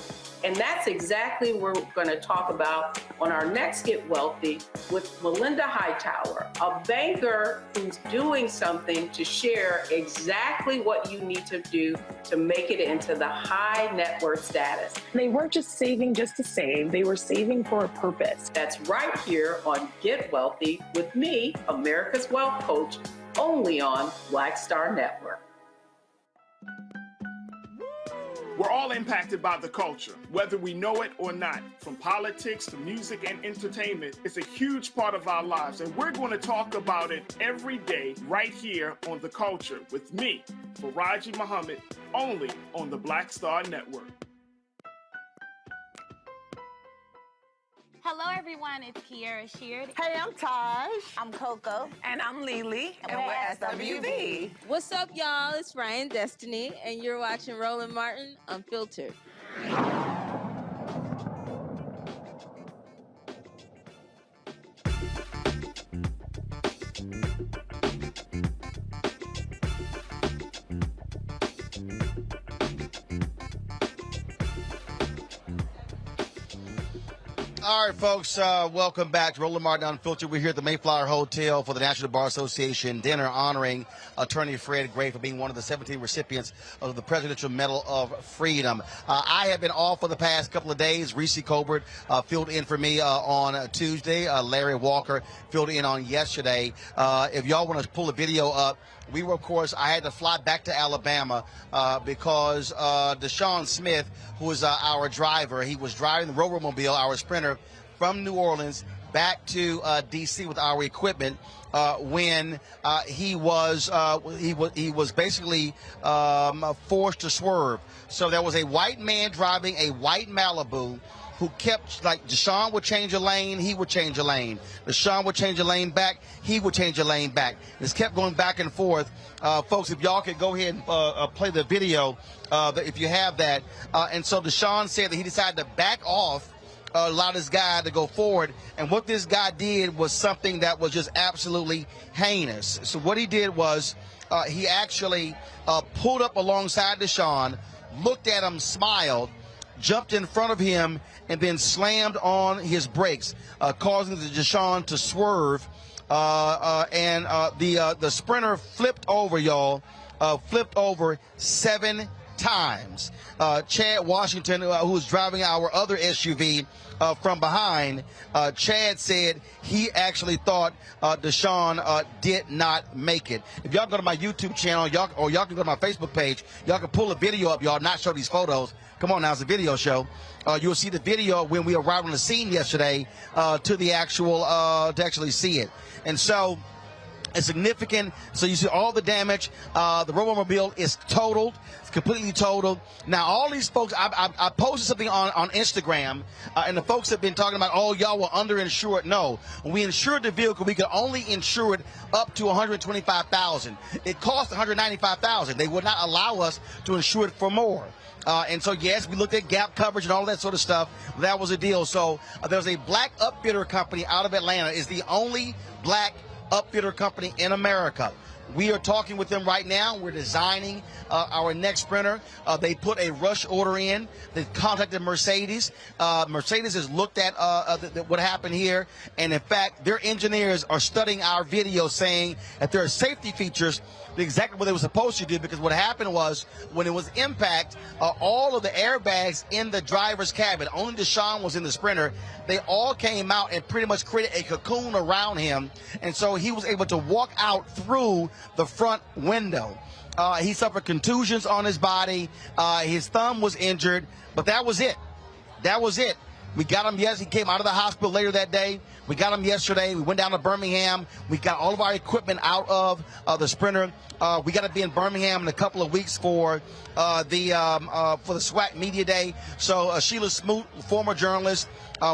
and that's exactly what we're going to talk about on our next Get Wealthy with Melinda Hightower, a banker who's doing something to share exactly what you need to do to make it into the high net worth status. They weren't just saving just to save, they were saving for a purpose. That's right here on Get Wealthy with me, America's Wealth Coach, only on Black Star Network. We're all impacted by the culture, whether we know it or not. From politics to music and entertainment, it's a huge part of our lives, and we're going to talk about it every day right here on The Culture with me, Faraji Muhammad, only on the Black Star Network. Hello, everyone. It's Kiara Sheard. Hey, I'm Taj. I'm Coco. And I'm Lily. And we're SWV. What's up, y'all? It's Ryan Destiny, and you're watching Roland Martin Unfiltered. All right, folks, welcome back to Roland Martin Unfiltered. We're here at the Mayflower Hotel for the National Bar Association dinner honoring attorney Fred Gray for being one of the 17 recipients of the Presidential Medal of Freedom. I have been off for the past couple of days. Reese Colbert filled in for me on Tuesday. Larry Walker filled in on yesterday. If y'all want to pull the video up, we were, of course, I had to fly back to Alabama because Deshaun Smith, who is our driver, he was driving the Rover-Mobile, our sprinter, from New Orleans back to D.C. with our equipment when he was basically forced to swerve. So there was a white man driving a white Malibu who kept, like, Deshaun would change a lane, he would change a lane. Deshaun would change a lane back, he would change a lane back. It's kept going back and forth. Folks, if y'all could go ahead and play the video, if you have that. And so Deshaun said that he decided to back off, allow this guy to go forward. And what this guy did was something that was just absolutely heinous. So what he did was he actually pulled up alongside Deshaun, looked at him, smiled, jumped in front of him, and then slammed on his brakes, causing the Deshaun to swerve. And the sprinter flipped over, y'all, flipped over 7 times. Chad Washington, who was driving our other SUV from behind, Chad said he actually thought Deshaun did not make it. If y'all go to my YouTube channel, y'all can go to my Facebook page, y'all can pull a video up, y'all, not show these photos. Come on now, it's a video show. You'll see the video when we arrived on the scene yesterday to the actual, to actually see it. And so it's significant. So you see all the damage. The Rover-Mobile is totaled. It's completely totaled. Now, all these folks, I posted something on Instagram, and the folks have been talking about, oh, y'all were underinsured. No. When we insured the vehicle, we could only insure it up to $125,000. It cost $195,000. They would not allow us to insure it for more. And so, yes, we looked at gap coverage and all that sort of stuff. That was a deal. So there's a black upfitter company out of Atlanta. It's the only black upfitter company in America. We are talking with them right now. We're designing our next sprinter. They put a rush order in. They contacted Mercedes. Mercedes has looked at what happened here. And, in fact, their engineers are studying our video, saying that there are safety features exactly what they were supposed to do, because what happened was when it was impact, all of the airbags in the driver's cabin, only Deshaun was in the sprinter, they all came out and pretty much created a cocoon around him, and so he was able to walk out through the front window. He suffered contusions on his body. His thumb was injured, but that was it. That was it. We got him, yes, he came out of the hospital later that day. We got him yesterday. We went down to Birmingham. We got all of our equipment out of the sprinter. We got to be in Birmingham in a couple of weeks for the SWAC Media Day. So Sheila Smoot, former journalist,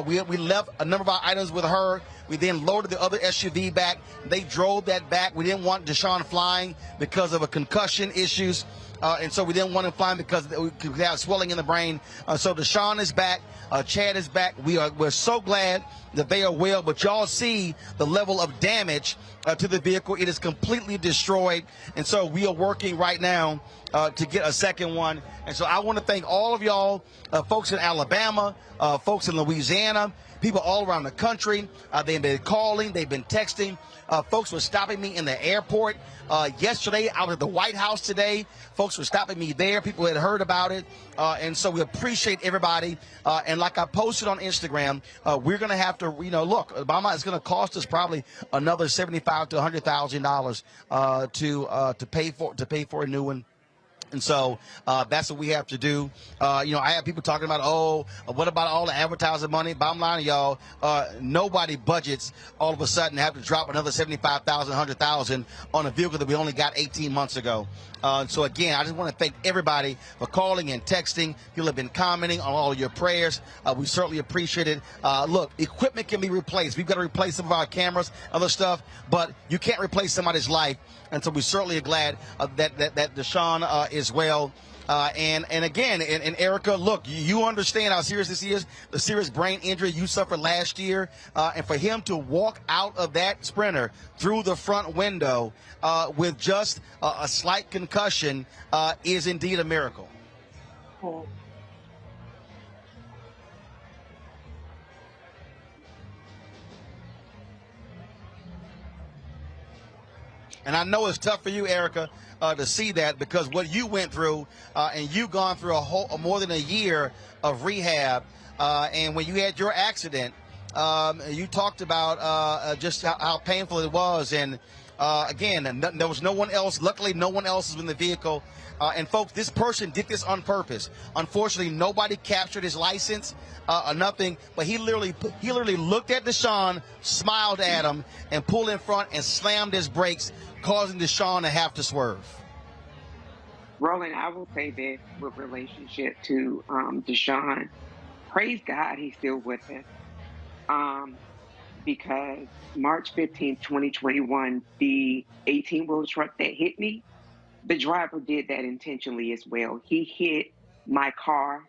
we left a number of our items with her. We then loaded the other SUV back. They drove that back. We didn't want Deshaun flying because of a concussion issues. and so we didn't want him flying because we could have swelling in the brain. So Deshaun is back. Chad is back. We're so glad that they are well, but y'all see the level of damage to the vehicle. It is completely destroyed, and so we are working right now to get a second one. And so I want to thank all of y'all, folks in Alabama, folks in Louisiana, people all around the country. They've been calling, they've been texting. Folks were stopping me in the airport yesterday. I was at the White House today. Folks were stopping me there. People had heard about it. And so we appreciate everybody. And like I posted on Instagram, we're going to have to, look, Obama is going to cost us probably another $75,000 to $100,000 to pay for a new one. And so that's what we have to do. I have people talking about, what about all the advertising money? Bottom line, y'all, nobody budgets all of a sudden have to drop another $75,000, $100,000 on a vehicle that we only got 18 months ago. So, again, I just want to thank everybody for calling and texting. People have been commenting on all of your prayers. We certainly appreciate it. Look, equipment can be replaced. We've got to replace some of our cameras, other stuff, but you can't replace somebody's life. And so we certainly are glad that Deshaun is well. And again, and Erica, look, you understand how serious this is, the serious brain injury you suffered last year. And for him to walk out of that Sprinter through the front window with just a slight concussion is indeed a miracle. And I know it's tough for you, Erica, to see that because what you went through, and you've gone through more than a year of rehab. And when you had your accident, you talked about just how painful it was. And again, there was no one else. Luckily, no one else was in the vehicle. And folks, this person did this on purpose. Unfortunately, nobody captured his license or nothing. But he literally looked at Deshaun, smiled at him, and pulled in front and slammed his brakes, causing Deshaun to have to swerve. Roland, I will say this with relationship to Deshaun. Praise God he's still with us. Because March 15th, 2021, the 18-wheel truck that hit me, the driver did that intentionally as well. He hit my car,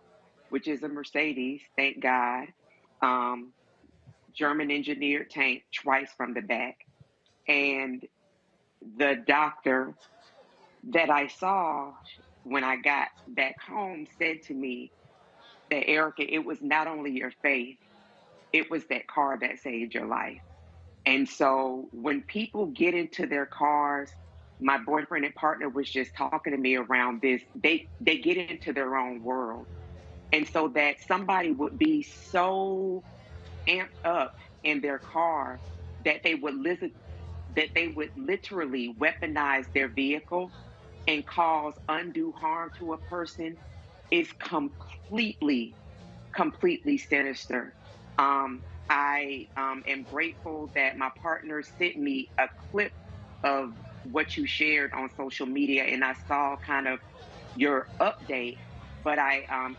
which is a Mercedes, thank God, German engineered tank twice from the back. And the doctor that I saw when I got back home said to me that, Erica, it was not only your faith, it was that car that saved your life. And so when people get into their cars, my boyfriend and partner was just talking to me around this, they get into their own world. And so that somebody would be so amped up in their car that they would literally weaponize their vehicle and cause undue harm to a person is completely sinister. I am grateful that my partner sent me a clip of what you shared on social media, and I saw kind of your update, but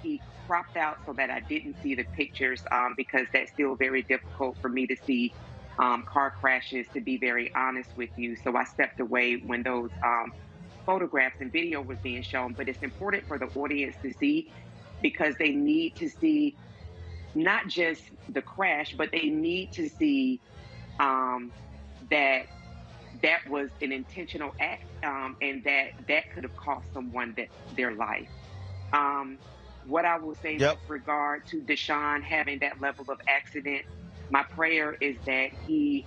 he cropped out so that I didn't see the pictures because that's still very difficult for me to see car crashes, to be very honest with you. So I stepped away when those photographs and video was being shown, but it's important for the audience to see because they need to see not just the crash, but they need to see that was an intentional act and that could have cost someone their life. What I will say with regard to Deshaun having that level of accident, my prayer is that he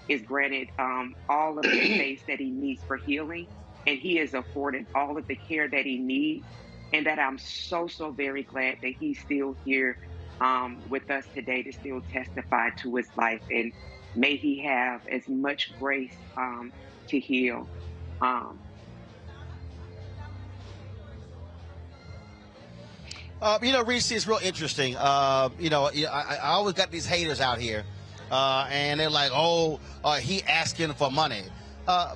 is granted all of the space that he needs for healing, and he is afforded all of the care that he needs, and that I'm so very glad that he's still here with us today to still testify to his life, and may he have as much grace to heal. Reese, it's real interesting. I always got these haters out here, and they're like, he asking for money.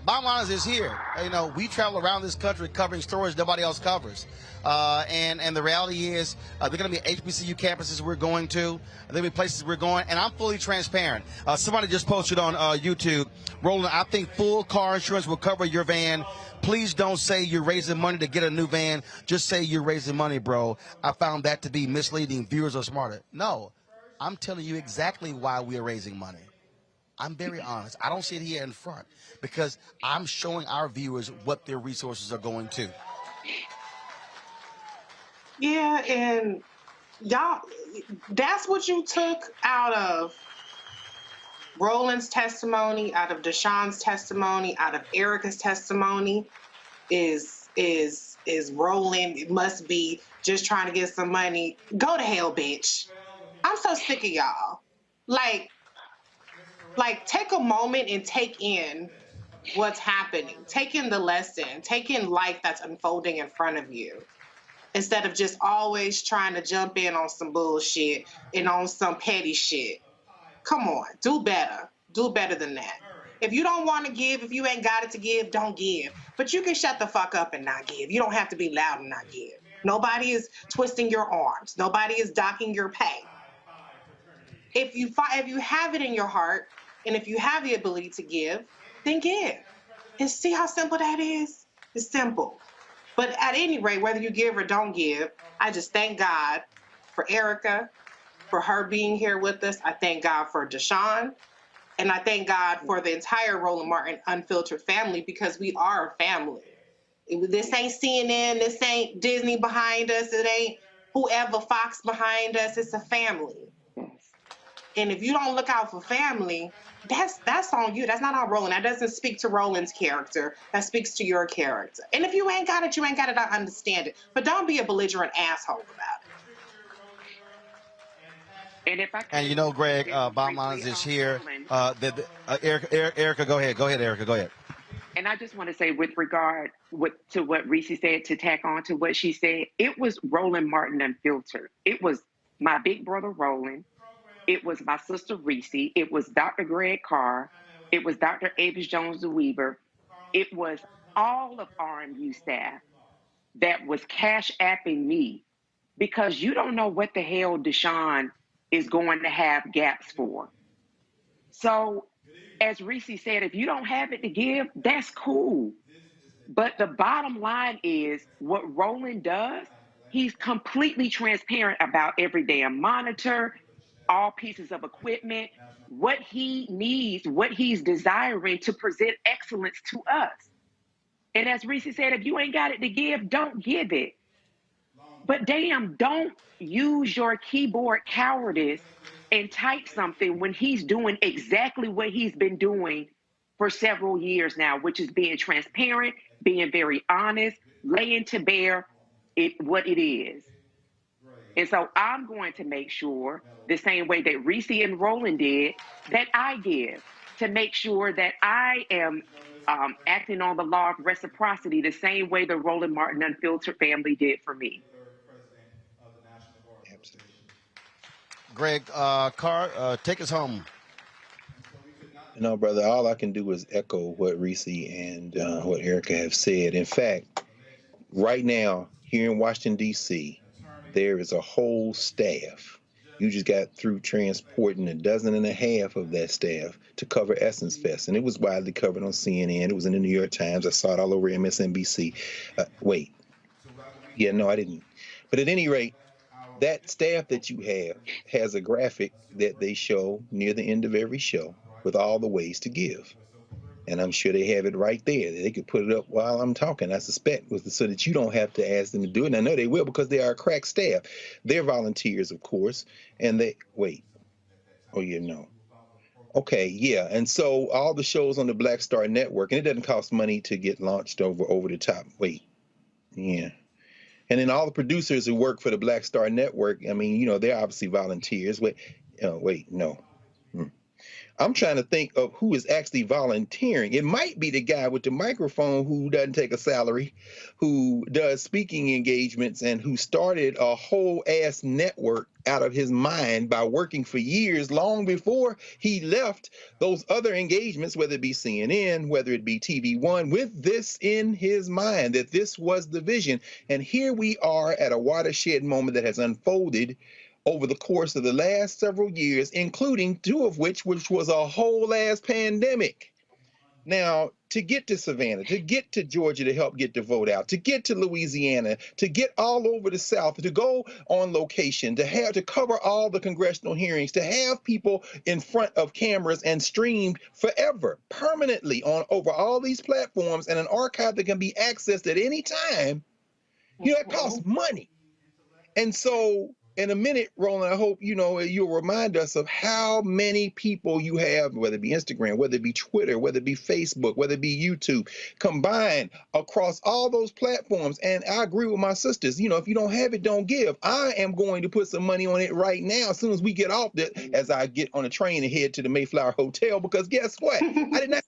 bottom line is here. You know, we travel around this country covering stories nobody else covers. And the reality is, there are going to be HBCU campuses we're going to. There are going to be places we're going, and I'm fully transparent. Somebody just posted on YouTube, Roland, I think full car insurance will cover your van. Please don't say you're raising money to get a new van. Just say you're raising money, bro. I found that to be misleading. Viewers are smarter. No, I'm telling you exactly why we are raising money. I'm very honest. I don't sit here in front because I'm showing our viewers what their resources are going to. Yeah, and y'all, that's what you took out of Roland's testimony, out of Deshaun's testimony, out of Erica's testimony, is Roland. It must be just trying to get some money. Go to hell, bitch. I'm so sick of y'all. Like take a moment and take in what's happening. Take in the lesson. Take in life that's unfolding in front of you, instead of just always trying to jump in on some bullshit and on some petty shit. Come on, do better. Do better than that. If you don't want to give, if you ain't got it to give, don't give. But you can shut the fuck up and not give. You don't have to be loud and not give. Nobody is twisting your arms. Nobody is docking your pay. If you have it in your heart, and if you have the ability to give, then give. And see how simple that is? It's simple. But at any rate, whether you give or don't give, I just thank God for Erica, for her being here with us. I thank God for Deshaun. And I thank God for the entire Roland Martin Unfiltered family, because we are a family. This ain't CNN, this ain't Disney behind us, it ain't whoever Fox behind us, it's a family. And if you don't look out for family, that's on you. That's not on Roland. That doesn't speak to Roland's character. That speaks to your character. And if you ain't got it, you ain't got it. I understand it. But don't be a belligerent asshole about it. And if I And you know, Greg, bottom line is here. Erica, go ahead. Go ahead, Erica. Go ahead. And I just want to say, with regard to what Reese said, to tack on to what she said, it was Roland Martin Unfiltered. It was my big brother Roland. It was my sister Reese. It was Dr. Greg Carr. It was Dr. Avis Jones-Weaver. It was all of RMU staff that was cash apping me, because you don't know what the hell Deshaun is going to have gaps for. So, as Reese said, if you don't have it to give, that's cool. But the bottom line is, what Roland does, he's completely transparent about every damn monitor, all pieces of equipment, what he needs, what he's desiring to present excellence to us. And as Reese said, if you ain't got it to give, don't give it. But damn, don't use your keyboard cowardice and type something when he's doing exactly what he's been doing for several years now, which is being transparent, being very honest, laying to bear what it is. And so I'm going to make sure, the same way that Reese and Roland did, that I give, to make sure that I am acting on the law of reciprocity the same way the Roland Martin Unfiltered family did for me. Greg Carr, take us home. No, brother, all I can do is echo what Reese and what Erica have said. In fact, right now, here in Washington, D.C., there is a whole staff. You just got through transporting 1.5 dozen of that staff to cover Essence Fest. And it was widely covered on CNN. It was in the New York Times. I saw it all over MSNBC. No, I didn't. But at any rate, that staff that you have has a graphic that they show near the end of every show with all the ways to give. And I'm sure they have it right there. They could put it up while I'm talking, I suspect, so that you don't have to ask them to do it. And I know they will, because they are a crack staff. They're volunteers, of course. And and so all the shows on the Black Star Network, and it doesn't cost money to get launched over the top. And then all the producers who work for the Black Star Network, I mean, they're obviously volunteers. I'm trying to think of who is actually volunteering. It might be the guy with the microphone who doesn't take a salary, who does speaking engagements, and who started a whole ass network out of his mind by working for years long before he left those other engagements, whether it be CNN, whether it be TV One, with this in his mind, that this was the vision. And here we are at a watershed moment that has unfolded over the course of the last several years, including two of which was a whole ass pandemic. Now, to get to Savannah, to get to Georgia to help get the vote out, to get to Louisiana, to get all over the South, to go on location, to cover all the congressional hearings, to have people in front of cameras and streamed forever, permanently on over all these platforms, and an archive that can be accessed at any time, it costs money. And so, in a minute, Roland, I hope you'll remind us of how many people you have, whether it be Instagram, whether it be Twitter, whether it be Facebook, whether it be YouTube, combined across all those platforms. And I agree with my sisters. If you don't have it, don't give. I am going to put some money on it right now as soon as we get off this, as I get on a train and head to the Mayflower Hotel, because guess what? I did not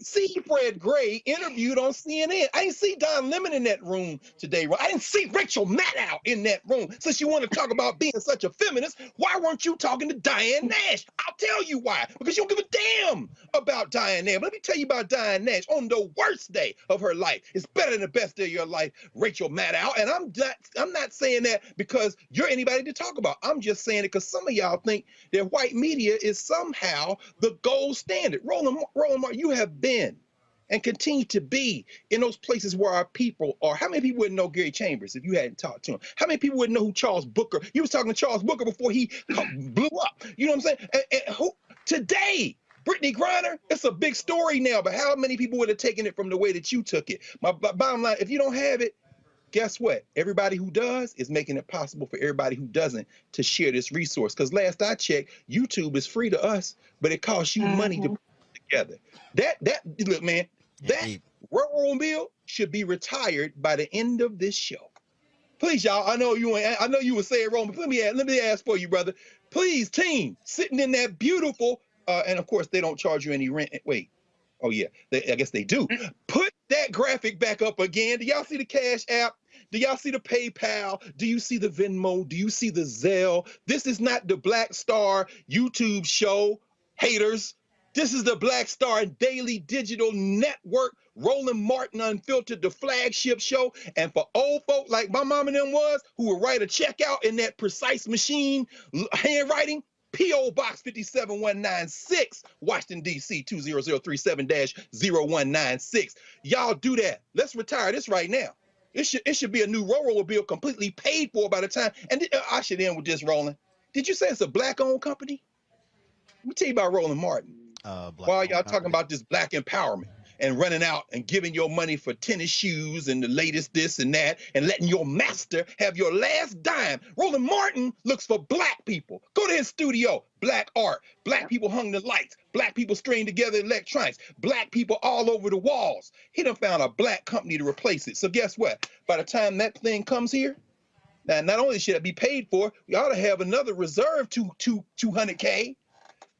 see Fred Gray interviewed on CNN. I didn't see Don Lemon in that room today. I didn't see Rachel Maddow in that room. Since you want to talk about being such a feminist, why weren't you talking to Diane Nash? I'll tell you why. Because you don't give a damn about Diane Nash. But let me tell you about Diane Nash. On the worst day of her life, it's better than the best day of your life, Rachel Maddow. And I'm not saying that because you're anybody to talk about. I'm just saying it because some of y'all think that white media is somehow the gold standard. Roland Martin, you have been and continue to be in those places where our people are. How many people wouldn't know Gary Chambers if you hadn't talked to him? How many people wouldn't know who Charles Booker? You was talking to Charles Booker before he blew up. You know what I'm saying? And who today, Brittney Griner, it's a big story now, but how many people would have taken it from the way that you took it? My bottom line, if you don't have it, guess what? Everybody who does is making it possible for everybody who doesn't to share this resource. Because last I checked, YouTube is free to us, but it costs you money to put it together. Look, man, that railroad bill should be retired by the end of this show. Please, y'all. I know you were saying wrong, but let me ask for you, brother. Please, team, sitting in that beautiful, and of course they don't charge you any rent. Wait, oh yeah, I guess they do. Put that graphic back up again. Do y'all see the Cash App? Do y'all see the PayPal? Do you see the Venmo? Do you see the Zelle? This is not the Black Star YouTube show, haters. This is the Black Star Daily Digital Network, Roland Martin Unfiltered, the flagship show. And for old folk like my mom and them was, who would write a check out in that precise machine handwriting, P.O. Box 57196, Washington, D.C. 20037-0196. Y'all do that. Let's retire this right now. It should be a new railroad bill completely paid for by the time. And I should end with this, Roland. Did you say it's a black-owned company? Let me tell you about Roland Martin. While y'all talking about this black empowerment and running out and giving your money for tennis shoes and the latest this and that and letting your master have your last dime. Roland Martin looks for black people. Go to his studio. Black art. Black people hung the lights. Black people stringed together electronics. Black people all over the walls. He done found a black company to replace it. So guess what? By the time that thing comes here, now not only should it be paid for, we ought to have another reserve $200K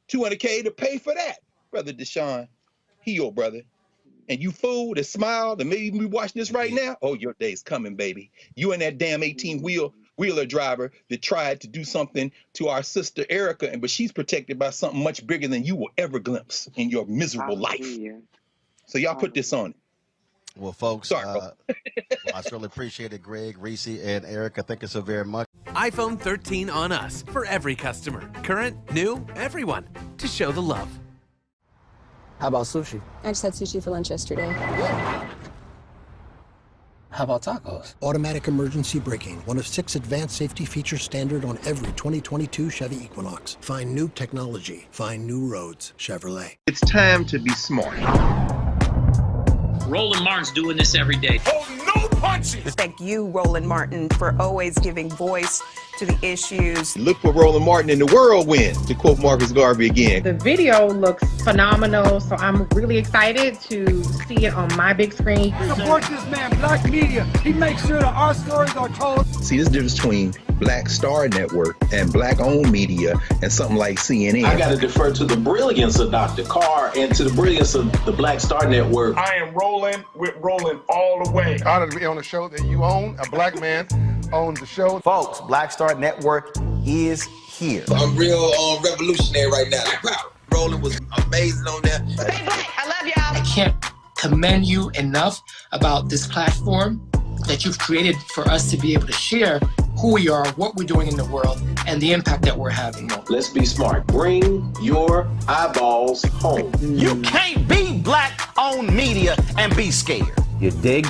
to pay for that. Brother Deshaun, heal, brother. And you fool that smile that maybe be watching this right now, oh, your day's coming, baby. You and that damn 18-wheeler driver that tried to do something to our sister Erica, but she's protected by something much bigger than you will ever glimpse in your miserable life. So y'all put this on it. Well, folks, I certainly appreciate it, Greg, Reese, and Erica. Thank you so very much. iPhone 13 on us for every customer. Current, new, everyone. To show the love. How about sushi? I just had sushi for lunch yesterday. How about tacos? Automatic emergency braking, one of 6 advanced safety features standard on every 2022 Chevy Equinox. Find new technology. Find new roads. Chevrolet. It's time to be smart. Roland Martin's doing this every day. Oh, no punches! Thank you, Roland Martin, for always giving voice to the issues. Look for Roland Martin in the whirlwind, to quote Marcus Garvey again. The video looks phenomenal, so I'm really excited to see it on my big screen. Support this man, Black Media. He makes sure that our stories are told. See, this difference between Black Star Network and Black-owned media and something like CNN. I got to defer to the brilliance of Dr. Carr and to the brilliance of the Black Star Network. I am rolling with Rolling all the way. Honored to be on a show that you own. A black man owns the show. Folks, Black Star Network is here. I'm real revolutionary right now. Rolling was amazing on there. Stay black. I love y'all. I can't commend you enough about this platform that you've created for us to be able to share who we are, what we're doing in the world, and the impact that we're having. Let's be smart. Bring your eyeballs home. You can't be Black-owned media and be scared. You dig?